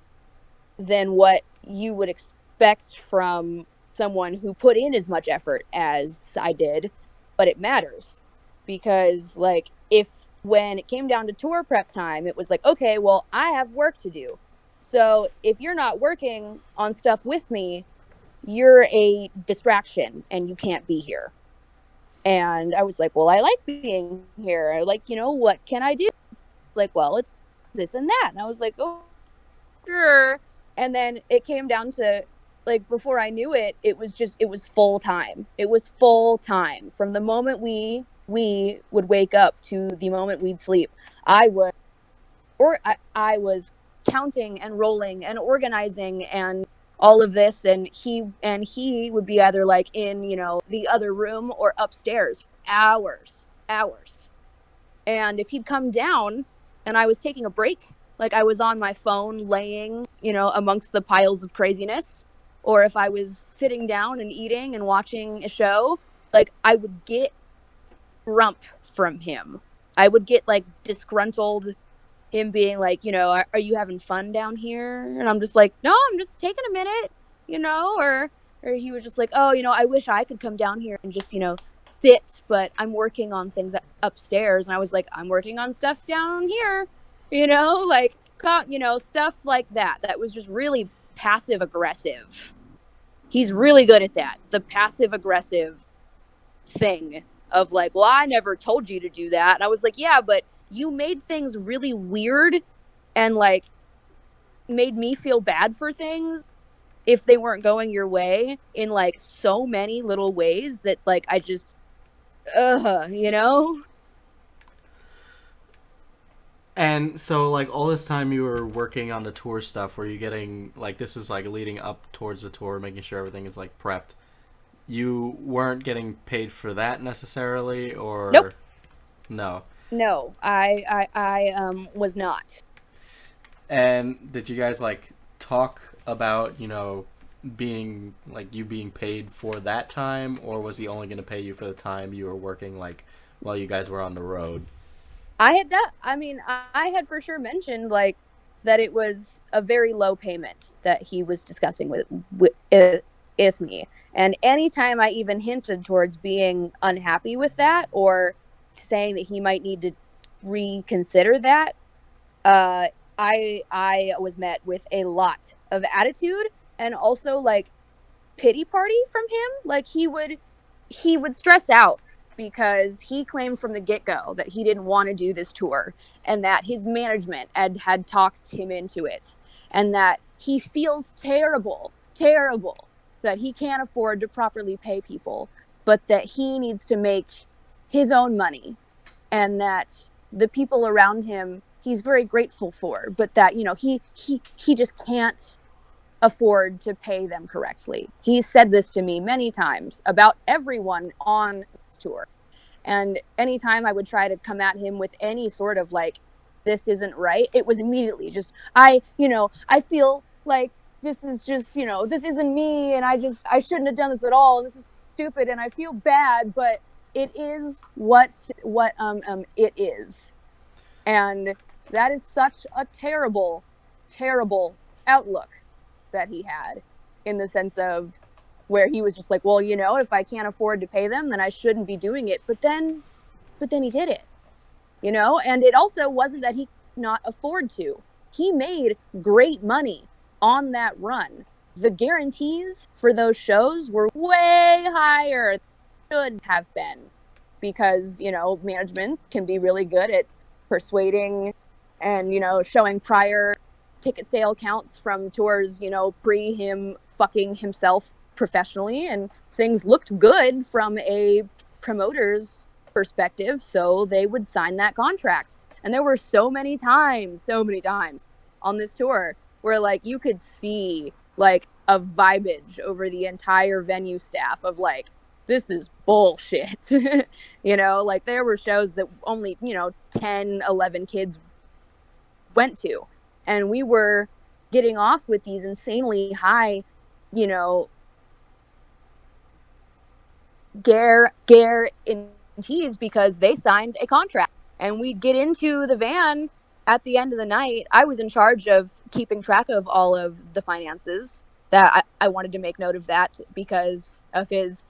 than what you would expect from someone who put in as much effort as I did. But it matters because, like, if when it came down to tour prep time, it was like, okay, well, I have work to do. So if you're not working on stuff with me, you're a distraction and you can't be here. And I was like, well, I like being here. Like, what can I do? It's like, well, it's this and that. And I was like, oh, sure. And then it came down to, like, before I knew it, it was full time. It was full time from the moment we would wake up to the moment we'd sleep. I was I was counting and rolling and organizing and all of this, and he would be either like in, the other room or upstairs for hours. And if he'd come down and I was taking a break, like I was on my phone laying, amongst the piles of craziness, or if I was sitting down and eating and watching a show, like I would get grump from him. I would get like disgruntled, him being like, are you having fun down here? And I'm just like, no, I'm just taking a minute, or he was just like, oh, I wish I could come down here and just, sit, but I'm working on things upstairs. And I was like, I'm working on stuff down here, like, stuff like that. That was just really passive aggressive. He's really good at that. The passive aggressive thing of like, well, I never told you to do that. And I was like, yeah, but you made things really weird and like made me feel bad for things if they weren't going your way in like so many little ways that like I just you know? And so, like, all this time you were working on the tour stuff, were you getting, like, this is, like, leading up towards the tour, making sure everything is, like, prepped. You weren't getting paid for that necessarily, Nope. or no? No, I was not. And did you guys, like, talk about, being, like, you being paid for that time, or was he only going to pay you for the time you were working, like, while you guys were on the road? I mean, I had for sure mentioned like that it was a very low payment that he was discussing with me. And anytime I even hinted towards being unhappy with that or saying that he might need to reconsider that, uh, I was met with a lot of attitude and also like pity party from him. Like he would stress out because he claimed from the get-go that he didn't want to do this tour and that his management had talked him into it and that he feels terrible that he can't afford to properly pay people, but that he needs to make his own money and that the people around him he's very grateful for, but that he just can't afford to pay them correctly. He's said this to me many times about everyone on this tour. And anytime I would try to come at him with any sort of like, this isn't right, it was immediately just, I feel like this is just, this isn't me. And I shouldn't have done this at all. And this is stupid. And I feel bad, but it is what it is. And that is such a terrible outlook that he had in the sense of where he was just like, well, if I can't afford to pay them, then I shouldn't be doing it. But then he did it, and it also wasn't that he could not afford to. He made great money on that run. The guarantees for those shows were way higher than should have been because, management can be really good at persuading and, showing prior ticket sale counts from tours, pre him fucking himself professionally, and things looked good from a promoter's perspective, so they would sign that contract. And there were so many times on this tour where like you could see like a vibage over the entire venue staff of like, this is bullshit. Like there were shows that only 10, 11 kids went to, and we were getting off with these insanely high, guarantees because they signed a contract. And we'd get into the van at the end of the night. I was in charge of keeping track of all of the finances. That I wanted to make note of that because of his,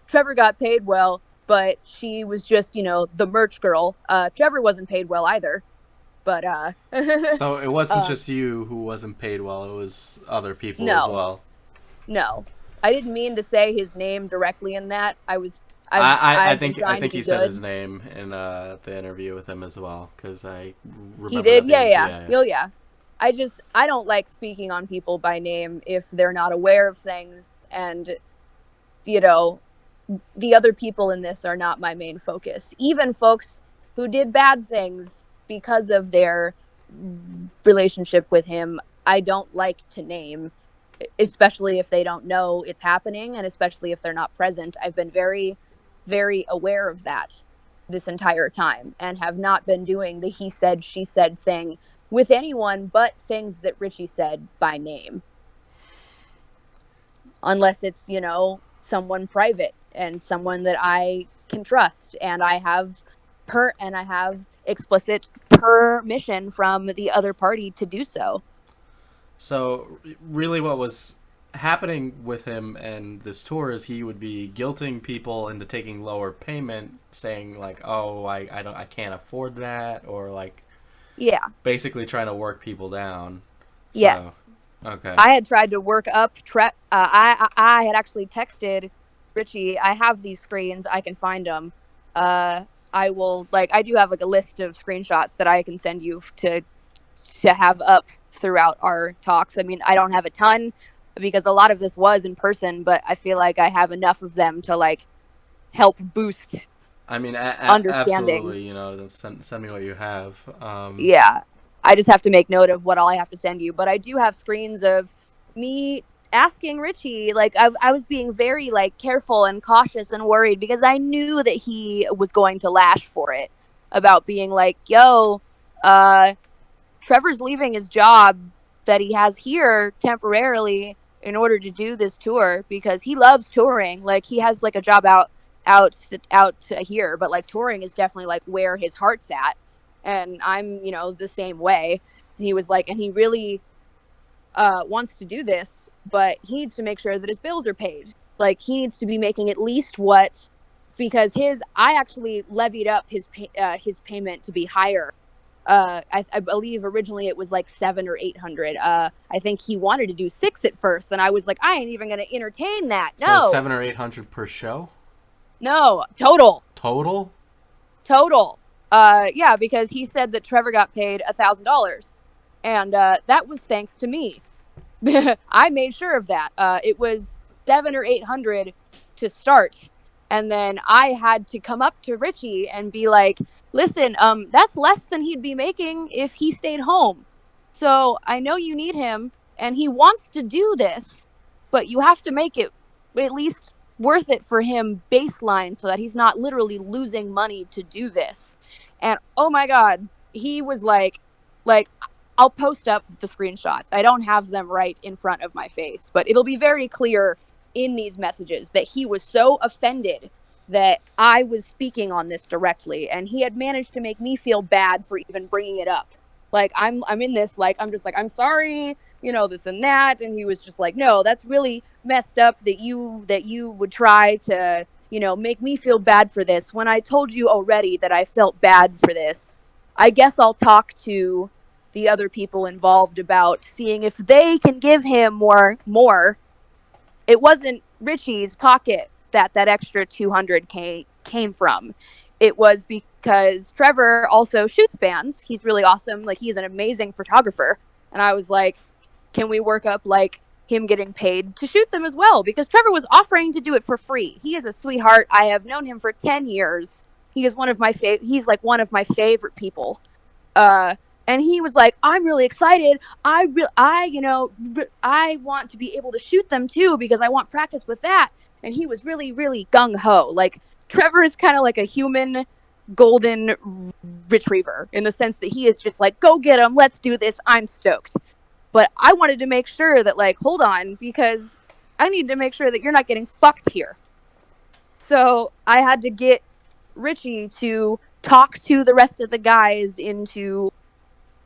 Trevor got paid well, but she was just, the merch girl. Trevor wasn't paid well either. But So it wasn't uh, just you who wasn't paid well; it was other people as no, well. no, I didn't mean to say his name directly in that. I've been I trying to think be he said his good. name in the intervw with him as well, because I He remember did? that Yeah, being yeah. yeah, yeah. Oh, yeah. I don't like speaking on people by name if they're not aware of things, and, you know, the other people in this are not my main focus. Even folks who did bad things because of their relationship with him, I don't like to name, especially if they don't know it's happening and especially if they're not present. I've been very, very aware of that this entire time and have not been doing the he said, she said thing with anyone but things that Richie said by name, unless it's, someone private and someone that I can trust and I have explicit permission from the other party to do so. So really, what was happening with him and this tour is he would be guilting people into taking lower payment, saying like, "Oh, I can't afford that," or like Yeah. basically trying to work people down. So, Yes. okay. I had tried to work up. I had actually texted Richie. I have these screens. I can find them. Uh, I will I do have like a list of screenshots that I can send you to have up throughout our talks. I mean, I don't have a ton because a lot of this was in person, but I feel like I have enough of them to help boost I mean, understanding. absolutely. Send me what you have. Yeah. I just have to make note of what all I have to send you. But I do have screens of me asking Richie, I was being very careful and cautious and worried because I knew that he was going to lash for it about being like, yo, uh, Trevor's leaving his job that he has here temporarily in order to do this tour because he loves touring. Like he has a job out here, but touring is definitely where his heart's at. And I'm, the same way. And he was like, and he really wants to do this, but he needs to make sure that his bills are paid. Like he needs to be making at least what, because I actually levied up his payment to be higher. I believe originally it was like 700 or 800. I think he wanted to do 6 at first, and I was like, I ain't even gonna entertain that. So No, 700 or 800 per show no, total, total. total. Yeah, because he said that Trevor got paid $1,000, and that was thanks to me. I made sure of that. It was 700 or 800 to start. And then I had to come up to Richie and be like, listen, that's less than he'd be making if he stayed home. So I know you need him and he wants to do this, but you have to make it at least worth it for him baseline so that he's not literally losing money to do this. And oh my God, he was like, I'll post up the screenshots. I don't have them right in front of my face, but it'll be very clear in these messages that he was so offended that I was speaking on this directly, and he had managed to make me feel bad for even bringing it up. I'm in this I'm just I'm sorry, this and that, and he was just like, no, that's really messed up that you would try to make me feel bad for this when I told you already that I felt bad for this. I guess I'll talk to the other people involved about seeing if they can give him more. It wasn't Richie's pocket that extra 200K came from. It was because Trevor also shoots bands. He's really awesome. He's an amazing photographer. And I was like, can we work up him getting paid to shoot them as well? Because Trevor was offering to do it for free. He is a sweetheart. I have known him for 10 years. He is he's one of my favorite people. And he was like, I'm really excited. I want to be able to shoot them too because I want practice with that. And he was really, really gung ho. Trevor is kind of like a human golden retriever in the sense that he is just like, go get him. Let's do this. I'm stoked. But I wanted to make sure that hold on, because I need to make sure that you're not getting fucked here. So I had to get Richie to talk to the rest of the guys into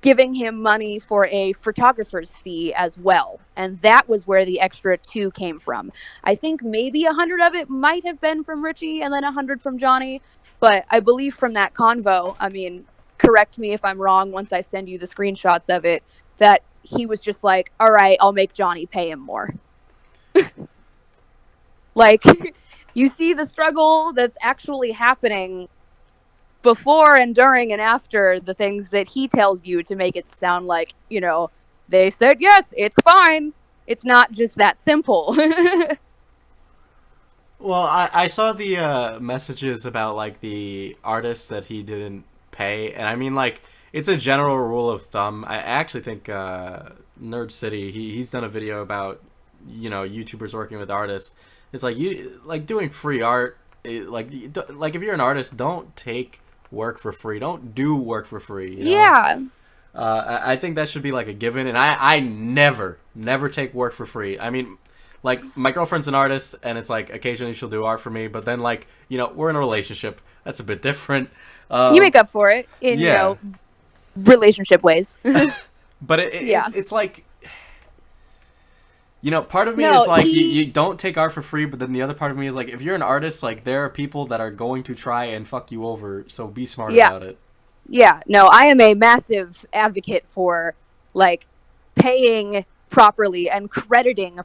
giving him money for a photographer's fee as well. And that was where the extra 2 came from. I think maybe 100 of it might have been from Richie and then 100 from Johnny. But I believe from that convo, I mean, correct me if I'm wrong once I send you the screenshots of it, that he was just like, all right, I'll make Johnny pay him more. like You see the struggle that's actually happening before and during and after the things that he tells you to make it sound like, they said yes, it's fine. It's not just that simple. Well, I saw the messages about like the artists that he didn't pay, and I mean like it's a general rule of thumb. I actually think Nerd City he's done a video about YouTubers working with artists. It's like you like doing free art. Like if you're an artist, don't take work for free. Don't do work for free. Yeah. I think that should be like a given, and I never take work for free. I mean, like my girlfriend's an artist, and it's like occasionally she'll do art for me, but then like we're in a relationship. That's a bit different. You make up for it in, Yeah, relationship ways. but Yeah. it's like part of me is No, like you don't take art for free, but then the other part of me is like if you're an artist, like there are people that are going to try and fuck you over, so be smart yeah. about it. Yeah. No, I am a massive advocate for, like, paying properly and crediting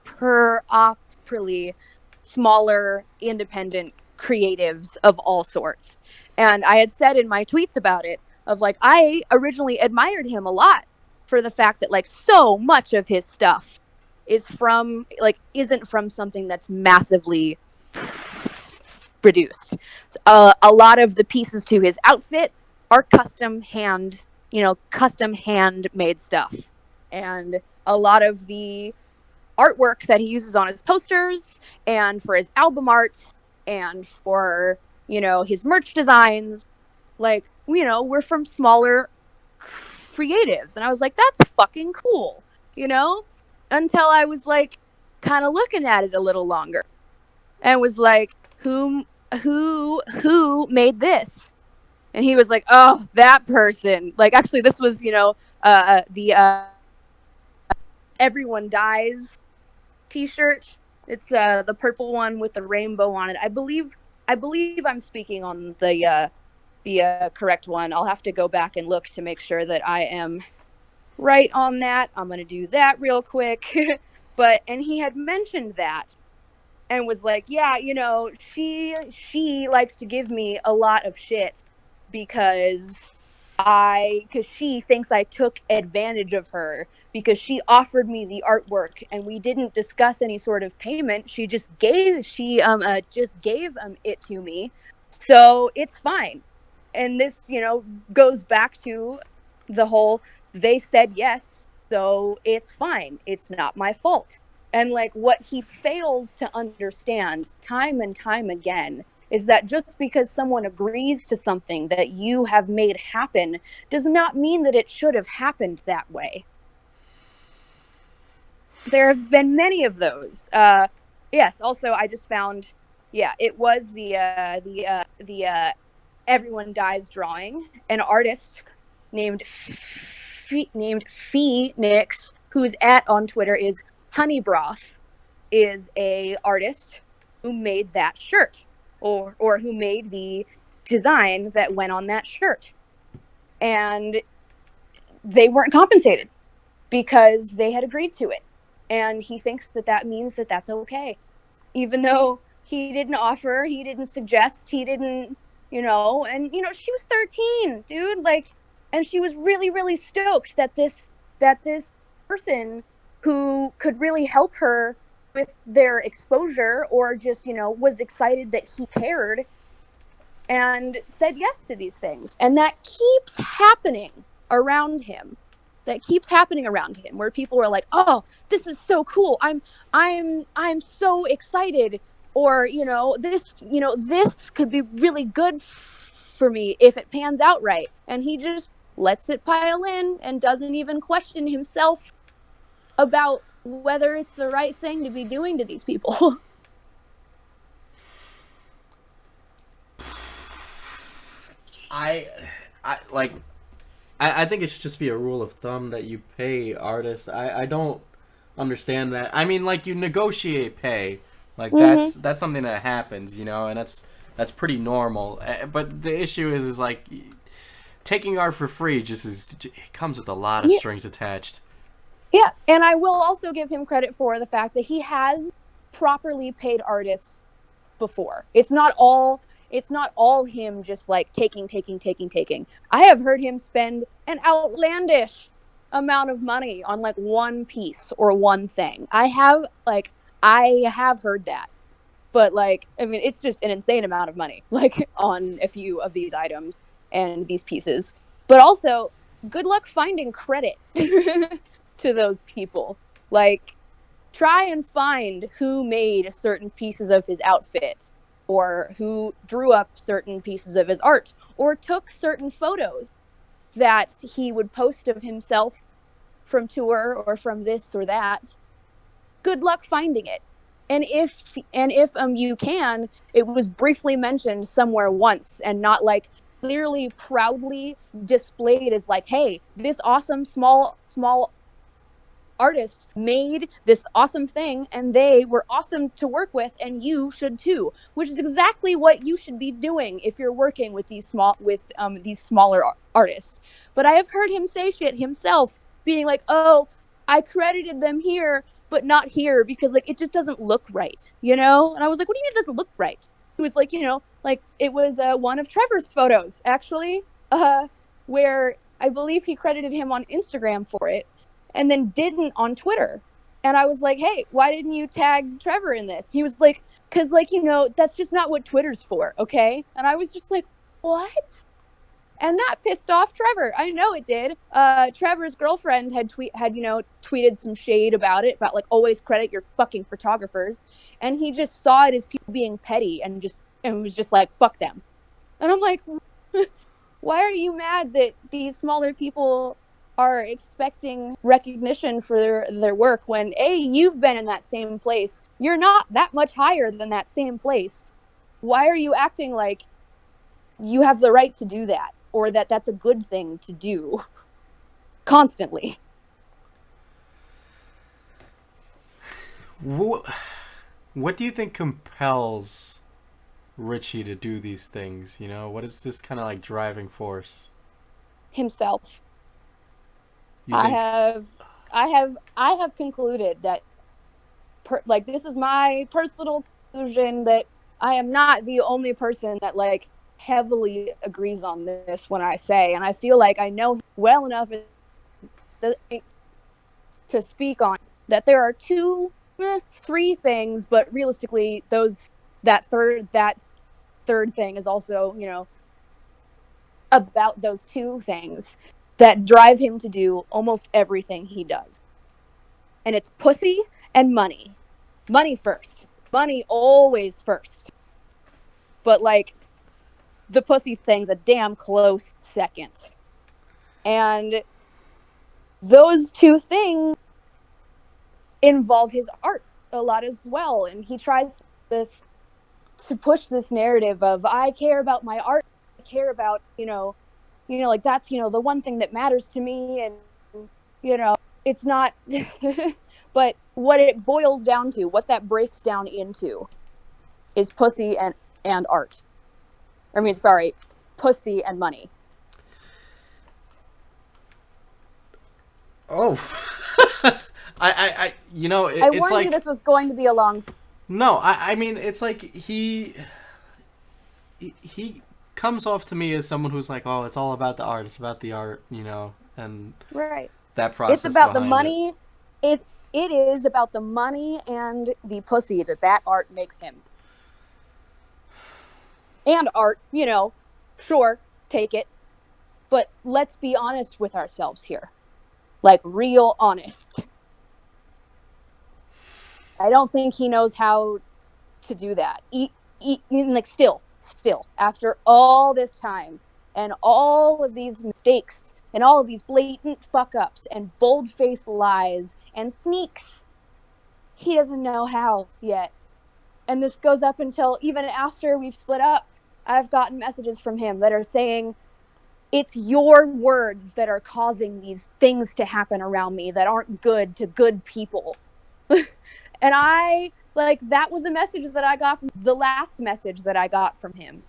properly smaller independent creatives of all sorts. And I had said in my tweets about it of like I originally admired him a lot for the fact that like so much of his stuff isn't from something that's massively produced. A lot of the pieces to his outfit are custom handmade stuff. And a lot of the artwork that he uses on his posters and for his album art and for, his merch designs, like, we're from smaller creatives. And I was like, that's fucking cool, until I was like kind of looking at it a little longer and was like, who made this? And he was like, oh, that person. Like, actually, this was, the Everyone Dies t-shirt. It's the purple one with the rainbow on it. I believe I'm speaking on the correct one. I'll have to go back and look to make sure that I am right on that. I'm going to do that real quick. And he had mentioned that and was like, yeah, she likes to give me a lot of shit because she thinks I took advantage of her because she offered me the artwork and we didn't discuss any sort of payment. She just gave it to me. So it's fine. And this, goes back to the whole they said yes, so it's fine. It's not my fault. And like what he fails to understand time and time again is that just because someone agrees to something that you have made happen does not mean that it should have happened that way. There have been many of those. Yes. Also, I just found, yeah, it was the Everyone Dies drawing. An artist named Phoenix, whose on Twitter is Honey Broth, is a artist who made that shirt, or who made the design that went on that shirt, and they weren't compensated because they had agreed to it, and he thinks that means that that's okay, even though he didn't offer, he didn't suggest, he didn't, and she was 13, dude, like, and she was really, really stoked that this person who could really help her with their exposure, or just, was excited that he cared and said yes to these things. And that keeps happening around him. Where people are like, "Oh, this is so cool. I'm so excited." Or, this could be really good for me if it pans out right. And he just lets it pile in and doesn't even question himself about whether it's the right thing to be doing to these people. I, I think it should just be a rule of thumb that you pay artists. I don't understand that. I mean, like you negotiate pay, like Mm-hmm. that's something that happens, and that's pretty normal. But the issue is like taking art for free it comes with a lot of Yeah. strings attached. Yeah, and I will also give him credit for the fact that he has properly paid artists before. It's not all him just like taking. I have heard him spend an outlandish amount of money on like one piece or one thing. I have heard that. But like, I mean, it's just an insane amount of money like on a few of these items and these pieces. But also, good luck finding credit to those people. Like, try and find who made certain pieces of his outfit, or who drew up certain pieces of his art, or took certain photos that he would post of himself from tour or from this or that. Good luck finding it. And if you can, it was briefly mentioned somewhere once, and not like clearly proudly displayed as like, hey, this awesome small artist made this awesome thing and they were awesome to work with, and you should too, which is exactly what you should be doing if you're working with these smaller artists. But I have heard him say shit himself, being like, oh, I credited them here but not here because like it just doesn't look right, and I was like, what do you mean it doesn't look right? It was like, like it was one of Trevor's photos actually, where I believe he credited him on Instagram for it and then didn't on Twitter. And I was like, hey, why didn't you tag Trevor in this? He was like, because, like, that's just not what Twitter's for, okay? And I was just like, what? And that pissed off Trevor. I know it did. Trevor's girlfriend had tweeted some shade about it, about like, always credit your fucking photographers. And he just saw it as people being petty and was just like, fuck them. And I'm like, why are you mad that these smaller people are expecting recognition for their work when you've been in that same place? You're not that much higher than that same place. Why are you acting like you have the right to do that, or that that's a good thing to do constantly? What do you think compels Richie to do these things? What is this kind of like driving force? Himself. You I think? have I have concluded that like, this is my personal conclusion, that I am not the only person that like heavily agrees on this when I say, and I feel like I know well enough to speak on that there are three things, but realistically, that third thing is also, about those two things that drive him to do almost everything he does. And it's pussy and money. Money first. Money always first. But like, the pussy thing's a damn close second. And those two things involve his art a lot as well. And he tries to push this narrative of, I care about my art. I care about, like, that's, the one thing that matters to me. And, it's not, but what it boils down to, what that breaks down into, is pussy and art. I mean, sorry, pussy and money. Oh, I it's warned you like, this was going to be a long. no, I mean, it's like he comes off to me as someone who's like, oh, it's all about the art, it's about the art, and Right. that It's process about the behind it. money. It is about the money and the pussy that art makes him. And art, sure, take it. But let's be honest with ourselves here. Like, real honest. I don't think he knows how to do that. Like, still, after all this time and all of these mistakes and all of these blatant fuck ups and bold faced lies and sneaks, he doesn't know how yet. And this goes up until even after we've split up. I've gotten messages from him that are saying, it's your words that are causing these things to happen around me that aren't good to good people. And I, like, that was a message that I got from the last message that I got from him.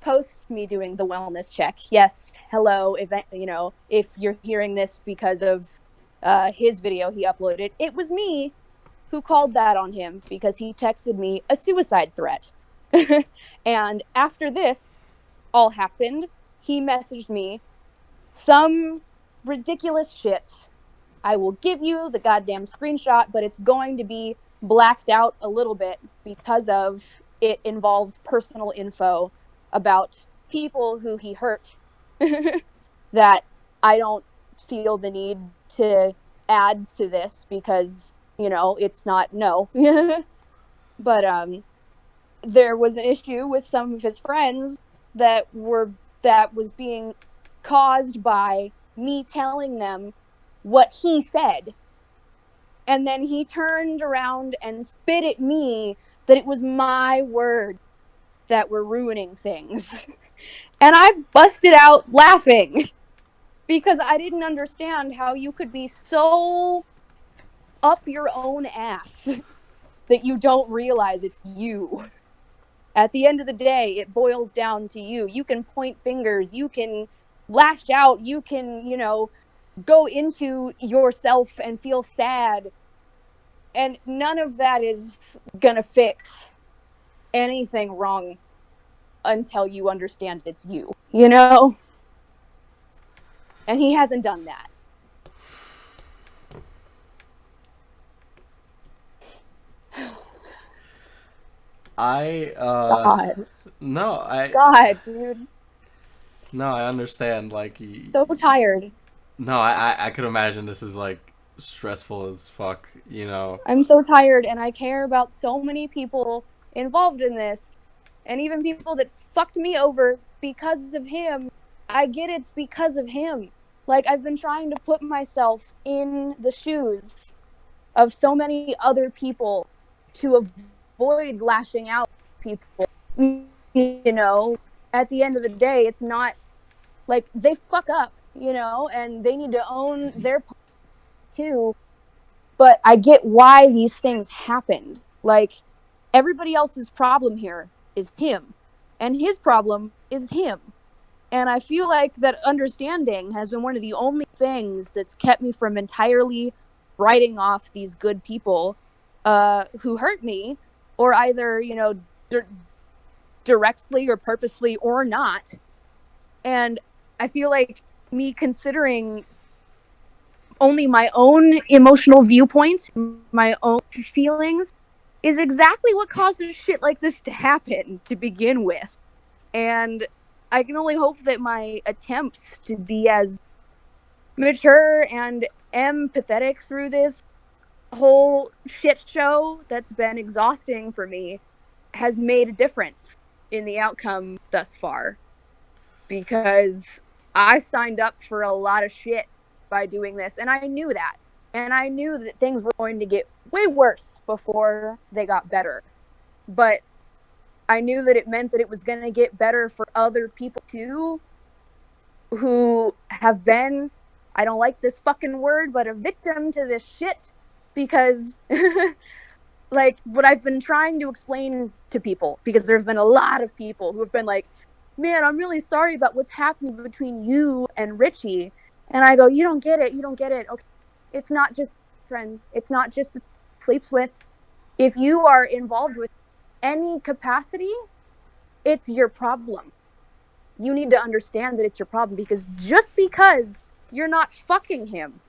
Post me doing the wellness check. Yes, hello, if you're hearing this because of his video he uploaded, it was me. who called that on him because he texted me a suicide threat. And after this all happened, he messaged me some ridiculous shit. I will give you the goddamn screenshot, but it's going to be blacked out a little bit because of it involves personal info about people who he hurt that I don't feel the need to add to this because, it's not no. But there was an issue with some of his friends that was being caused by me telling them what he said. And then he turned around and spit at me that it was my words that were ruining things. And I busted out laughing because I didn't understand how you could be so up your own ass that you don't realize it's you. At the end of the day, it boils down to you. You can point fingers, you can lash out, you can, go into yourself and feel sad. And none of that is gonna fix anything wrong until you understand it's you. And he hasn't done that. I God. no, I God, dude. no, I understand. Like, So tired. no, I could imagine this is like stressful as fuck. You know. I'm so tired, and I care about so many people involved in this, and even people that fucked me over because of him. I get it's because of him. Like, I've been trying to put myself in the shoes of so many other people to avoid lashing out at people. At the end of the day, it's not like they fuck up, and they need to own their part too. But I get why these things happened. Like, everybody else's problem here is him, and his problem is him. And I feel like that understanding has been one of the only things that's kept me from entirely writing off these good people who hurt me, or either, directly or purposely or not. And I feel like me considering only my own emotional viewpoint, my own feelings, is exactly what causes shit like this to happen to begin with. And I can only hope that my attempts to be as mature and empathetic through this whole shit show that's been exhausting for me has made a difference in the outcome thus far. Because I signed up for a lot of shit by doing this, and I knew that. And I knew that things were going to get way worse before they got better. But I knew that it meant that it was going to get better for other people too, who have been, I don't like this fucking word, but a victim to this shit. Because, like, what I've been trying to explain to people, because there's been a lot of people who have been like, man, I'm really sorry about what's happening between you and Richie. And I go, you don't get it. Okay. It's not just friends. It's not just the sleeps with. If you are involved with any capacity, it's your problem. You need to understand that it's your problem, because just because you're not fucking him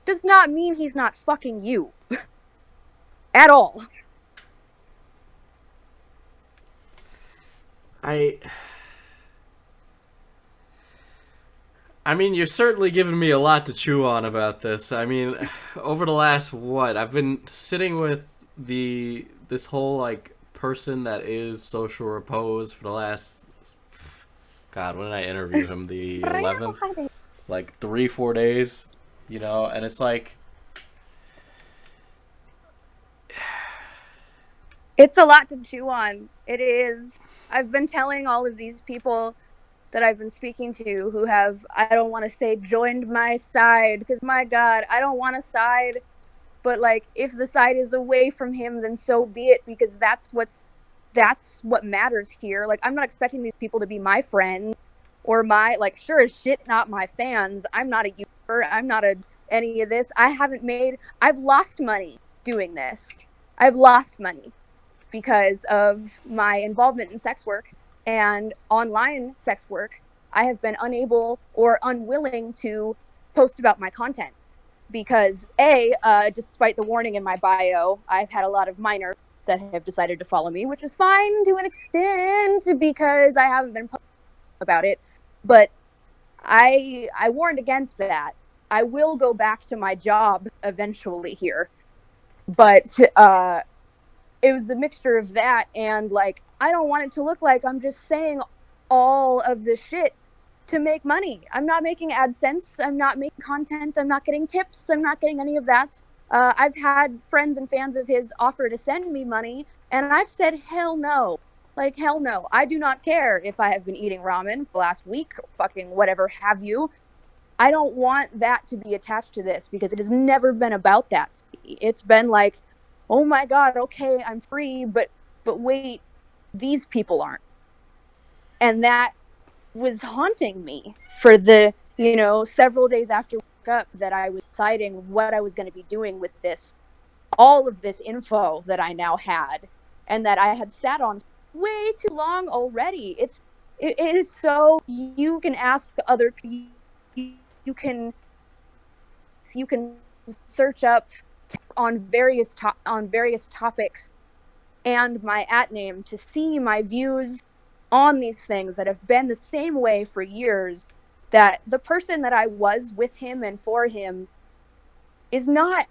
does not mean he's not fucking you at all. I I mean, you're certainly giving me a lot to chew on about this. I mean, over the last I've been sitting with this whole like person that is social repose for the last God, when did I interview him? The 11th, like 3-4 days, and it's like it's a lot to chew on. It is. I've been telling all of these people that I've been speaking to who have, I don't want to say joined my side, because my God, I don't want to side, but like, if the side is away from him, then so be it, because that's what matters here. Like, I'm not expecting these people to be my friends or my, like, sure as shit, not my fans. I'm not a YouTuber. I'm not any of this. I've lost money doing this. I've lost money because of my involvement in sex work and online sex work. I have been unable or unwilling to post about my content because despite the warning in my bio, I've had a lot of minors that have decided to follow me, which is fine to an extent because I haven't been posting about it. But I warned against that. I will go back to my job eventually here, but it was a mixture of that and like I don't want it to look like I'm just saying all of this shit to make money. I'm not making AdSense. I'm not making content. I'm not getting tips. I'm not getting any of that. I've had friends and fans of his offer to send me money, and I've said hell no. Like hell no. I do not care if I have been eating ramen for the last week, or fucking whatever have you. I don't want that to be attached to this because it has never been about that. It's been like, oh my god, okay, I'm free, but wait, these people aren't. And that was haunting me for the, several days after I woke up that I was deciding what I was going to be doing with this, all of this info that I now had and that I had sat on way too long already. It is so you can ask other people, you can search up on various topics and my at name to see my views on these things that have been the same way for years, that the person that I was with him and for him is not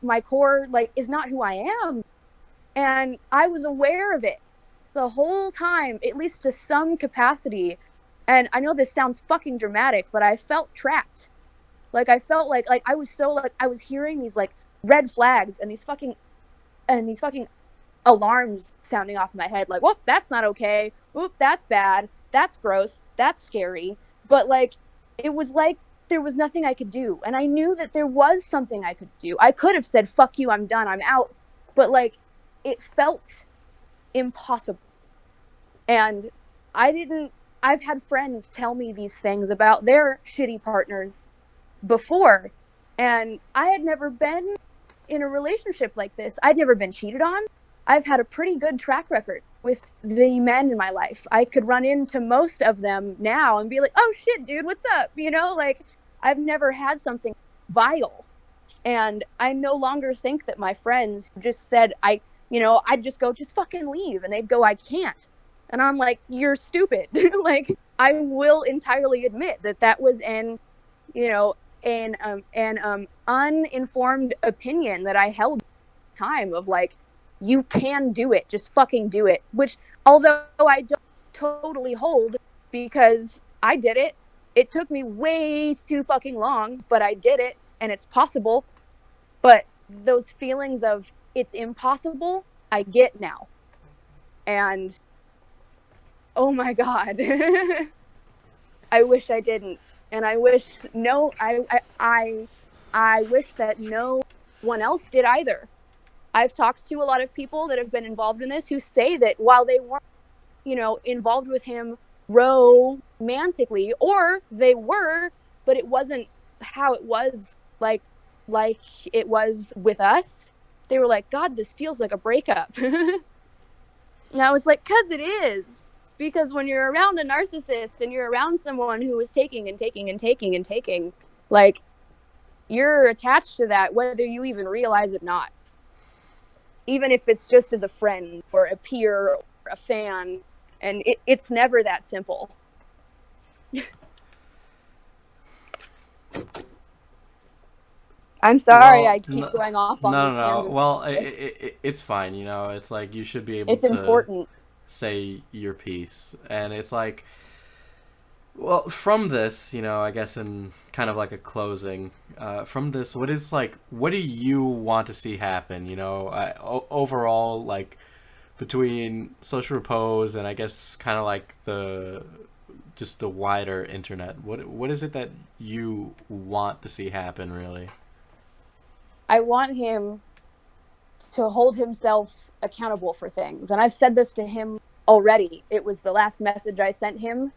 my core, like is not who I am. And I was aware of it the whole time, at least to some capacity. And I know this sounds fucking dramatic, but I felt trapped. Like I felt like I was so like I was hearing these like red flags and these fucking alarms sounding off my head like, whoop, that's not okay. Whoop, that's bad. That's gross. That's scary. But like it was like there was nothing I could do. And I knew that there was something I could do. I could have said, fuck you, I'm done, I'm out. But like it felt impossible. And I've had friends tell me these things about their shitty partners before, and I had never been in a relationship like this. I'd never been cheated on. I've had a pretty good track record with the men in my life. I could run into most of them now and be like, oh shit, dude, what's up? Like I've never had something vile. And I no longer think that my friends just said, I'd just go, just fucking leave. And they'd go, I can't. And I'm like, you're stupid. Like, I will entirely admit that was an uninformed opinion that I held time of like, you can do it, just fucking do it. Which, although I don't totally hold, because I did it. It took me way too fucking long, but I did it, and it's possible. But those feelings of it's impossible, I get now. And oh my god. I wish I didn't. And I wish I wish that no one else did either. I've talked to a lot of people that have been involved in this who say that while they weren't, involved with him romantically, or they were, but it wasn't how it was like it was with us. They were like, God, this feels like a breakup. And I was like, 'cause it is. Because when you're around a narcissist and you're around someone who is taking and taking and taking and taking, like, you're attached to that whether you even realize it or not. Even if it's just as a friend or a peer or a fan. And it's never that simple. I'm sorry I keep going off on these tangents. Well, it's fine, It's like you should be able it's to important. say your piece. And it's like, well, from this, I guess in kind of like a closing, from this, what do you want to see happen? Overall, like between Social Repose and I guess kind of like just the wider internet, what is it that you want to see happen, really? I want him to hold himself accountable for things. And I've said this to him already. It was the last message I sent him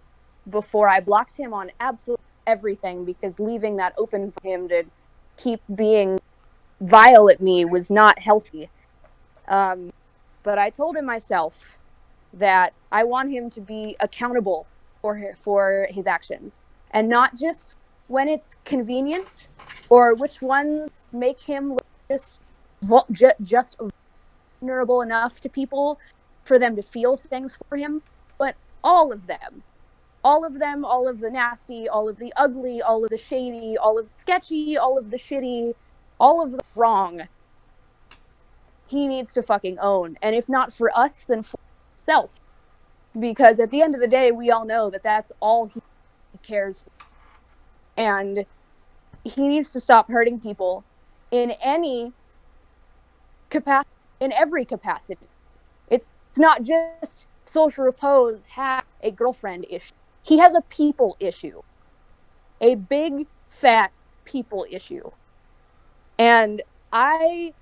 before I blocked him on absolutely everything, because leaving that open for him to keep being vile at me was not healthy. But I told him myself that I want him to be accountable for his actions, and not just when it's convenient or which ones make him just just vulnerable enough to people for them to feel things for him, but all of them. All of them, all of the nasty, all of the ugly, all of the shady, all of the sketchy, all of the shitty, all of the wrong, he needs to fucking own. And if not for us, then for himself. Because at the end of the day, we all know that that's all he cares for. And he needs to stop hurting people in any capacity, in every capacity. It's not just social repose has a girlfriend issue. He has a people issue. A big, fat people issue. And if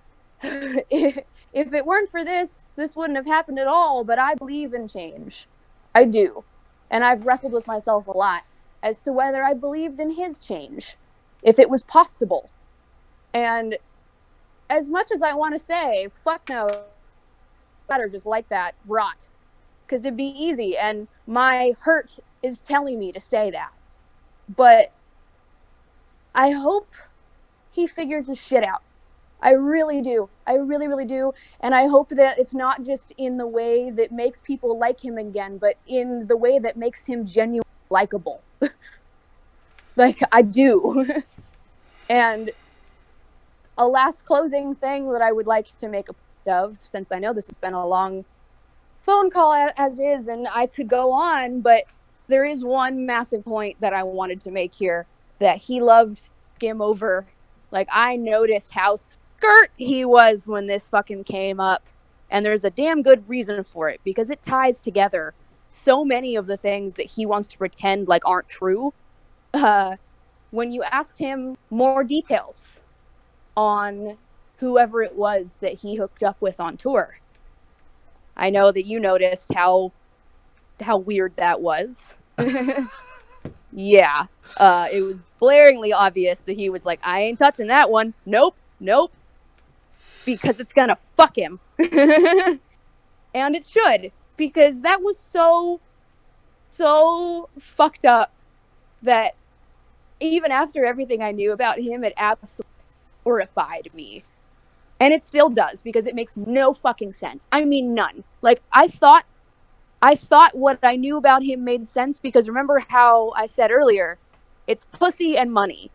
it weren't for this wouldn't have happened at all, but I believe in change. I do. And I've wrestled with myself a lot as to whether I believed in his change, if it was possible. And as much as I want to say, fuck no, better just like that, rot. Because it'd be easy, and my hurt is telling me to say that. But I hope he figures his shit out. I really do. I really, really do. And I hope that it's not just in the way that makes people like him again, but in the way that makes him genuinely likable. Like, I do. And a last closing thing that I would like to make a point of, since I know this has been a long phone call as is, and I could go on, but there is one massive point that I wanted to make here, that he loved skim over. Like, I noticed how skirt he was when this fucking came up, and there's a damn good reason for it, because it ties together so many of the things that he wants to pretend like aren't true. When you asked him more details on whoever it was that he hooked up with on tour, I know that you noticed how weird that was. Yeah. It was blaringly obvious that he was like, I ain't touching that one. Nope. Because it's gonna fuck him. And it should. Because that was so fucked up that even after everything I knew about him, it absolutely horrified me. And it still does, because it makes no fucking sense. I mean, none. Like, I thought what I knew about him made sense, because remember how I said earlier, it's pussy and money.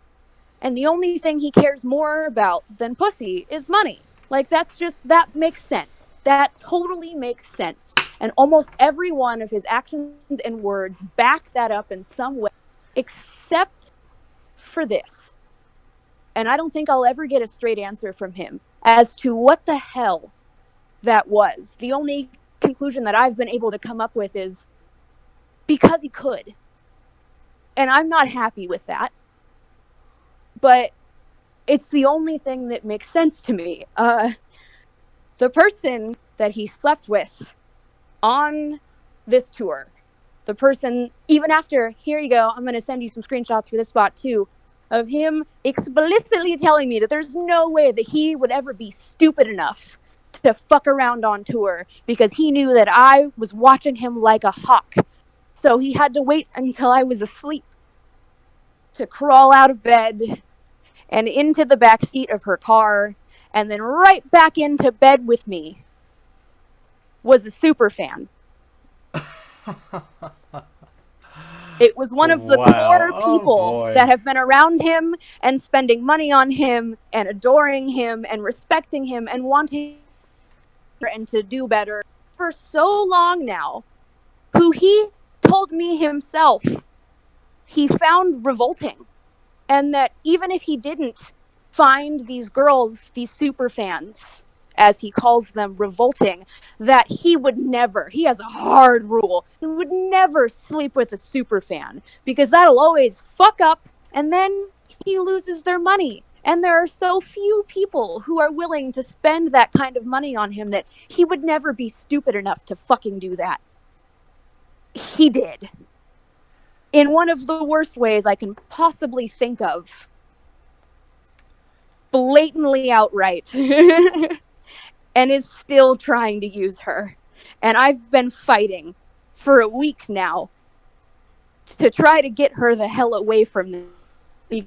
And the only thing he cares more about than pussy is money. Like, that makes sense. That totally makes sense. And almost every one of his actions and words back that up in some way, except for this. And I don't think I'll ever get a straight answer from him as to what the hell that was. The only conclusion that I've been able to come up with is because he could. And I'm not happy with that. But it's the only thing that makes sense to me. The person that he slept with on this tour, the person, even after, here you go, I'm going to send you some screenshots for this spot too, of him explicitly telling me that there's no way that he would ever be stupid enough to fuck around on tour, because he knew that I was watching him like a hawk. So he had to wait until I was asleep to crawl out of bed and into the back seat of her car, and then right back into bed with me, was a super fan. It was one of the core people that have been around him and spending money on him and adoring him and respecting him and wanting and to do better for so long now, who he told me himself he found revolting. And that even if he didn't find these girls, these super fans, as he calls them, revolting, that he would never, he has a hard rule, he would never sleep with a super fan, because that'll always fuck up, and then he loses their money. And there are so few people who are willing to spend that kind of money on him that he would never be stupid enough to fucking do that. He did. In one of the worst ways I can possibly think of. blatantly outright and is still trying to use her. And I've been fighting for a week now to try to get her the hell away from me.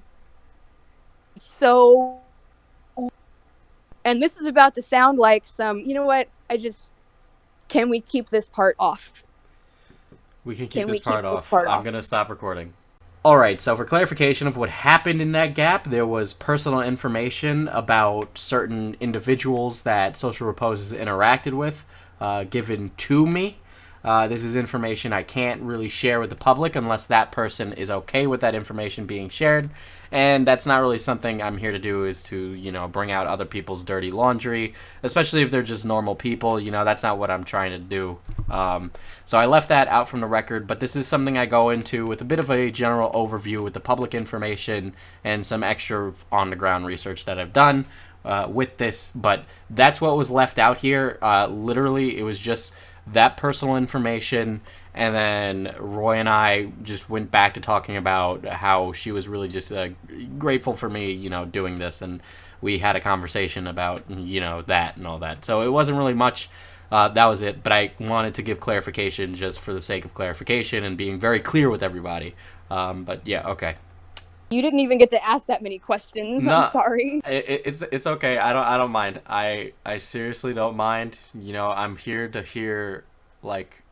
So, and this is about to sound like some, you know what? Can we keep this part off? We can keep this part off. I'm going to stop recording. Alright, so for clarification of what happened in that gap, there was personal information about certain individuals that Social Repose has interacted with given to me. This is information I can't really share with the public unless that person is okay with that information being shared. And that's not really something I'm here to do, is to, bring out other people's dirty laundry, especially if they're just normal people. That's not what I'm trying to do. So I left that out from the record, but this is something I go into with a bit of a general overview with the public information and some extra on-the-ground research that I've done with this. But that's what was left out here. Literally, it was just that personal information, and then Roy and I just went back to talking about how she was really just grateful for me, doing this, and we had a conversation about, that and all that. So it wasn't really much. That was it, but I wanted to give clarification just for the sake of clarification and being very clear with everybody. But yeah, okay. You didn't even get to ask that many questions. No, I'm sorry. It's okay. I don't mind. I seriously don't mind. I'm here to hear like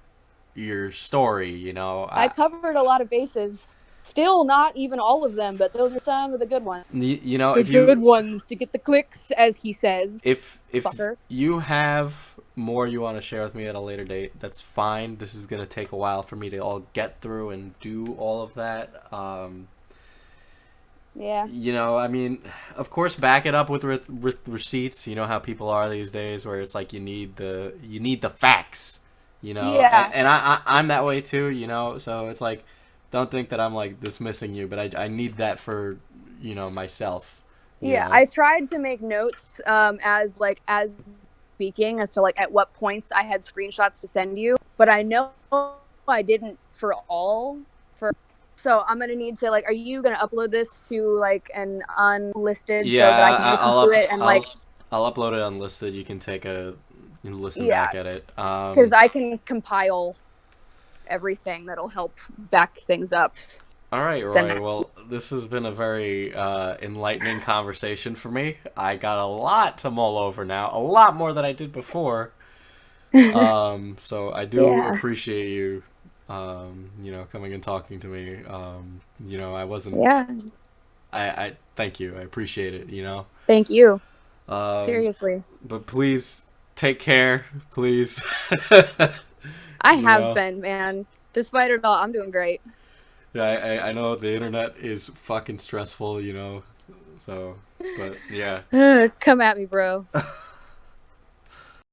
your story. I covered a lot of bases. Still not even all of them, but those are some of the good ones. Good ones to get the clicks, as he says. If you have more you want to share with me at a later date, that's fine. This is gonna take a while for me to all get through and do all of that. Yeah. Of course, back it up with receipts. You know how people are these days, where it's like you need the facts. Yeah. And I'm that way too. So it's like, don't think that I'm like dismissing you, but I need that for myself. Yeah, I tried to make notes as speaking as to like at what points I had screenshots to send you, but I know I didn't for all. So I'm gonna need to are you gonna upload this to an unlisted so that I can listen to it and I'll upload it unlisted. You can take a listen back at it because I can compile everything that'll help back things up. All right, Roy. Well, this has been a very enlightening conversation for me. I got a lot to mull over now, a lot more than I did before. So I do appreciate you, coming and talking to me. I wasn't. Yeah. I thank you. I appreciate it. Thank you. Seriously. But please take care, please. I have been, man. Despite it all, I'm doing great. Yeah, I know the internet is fucking stressful, so, but yeah. Come at me, bro.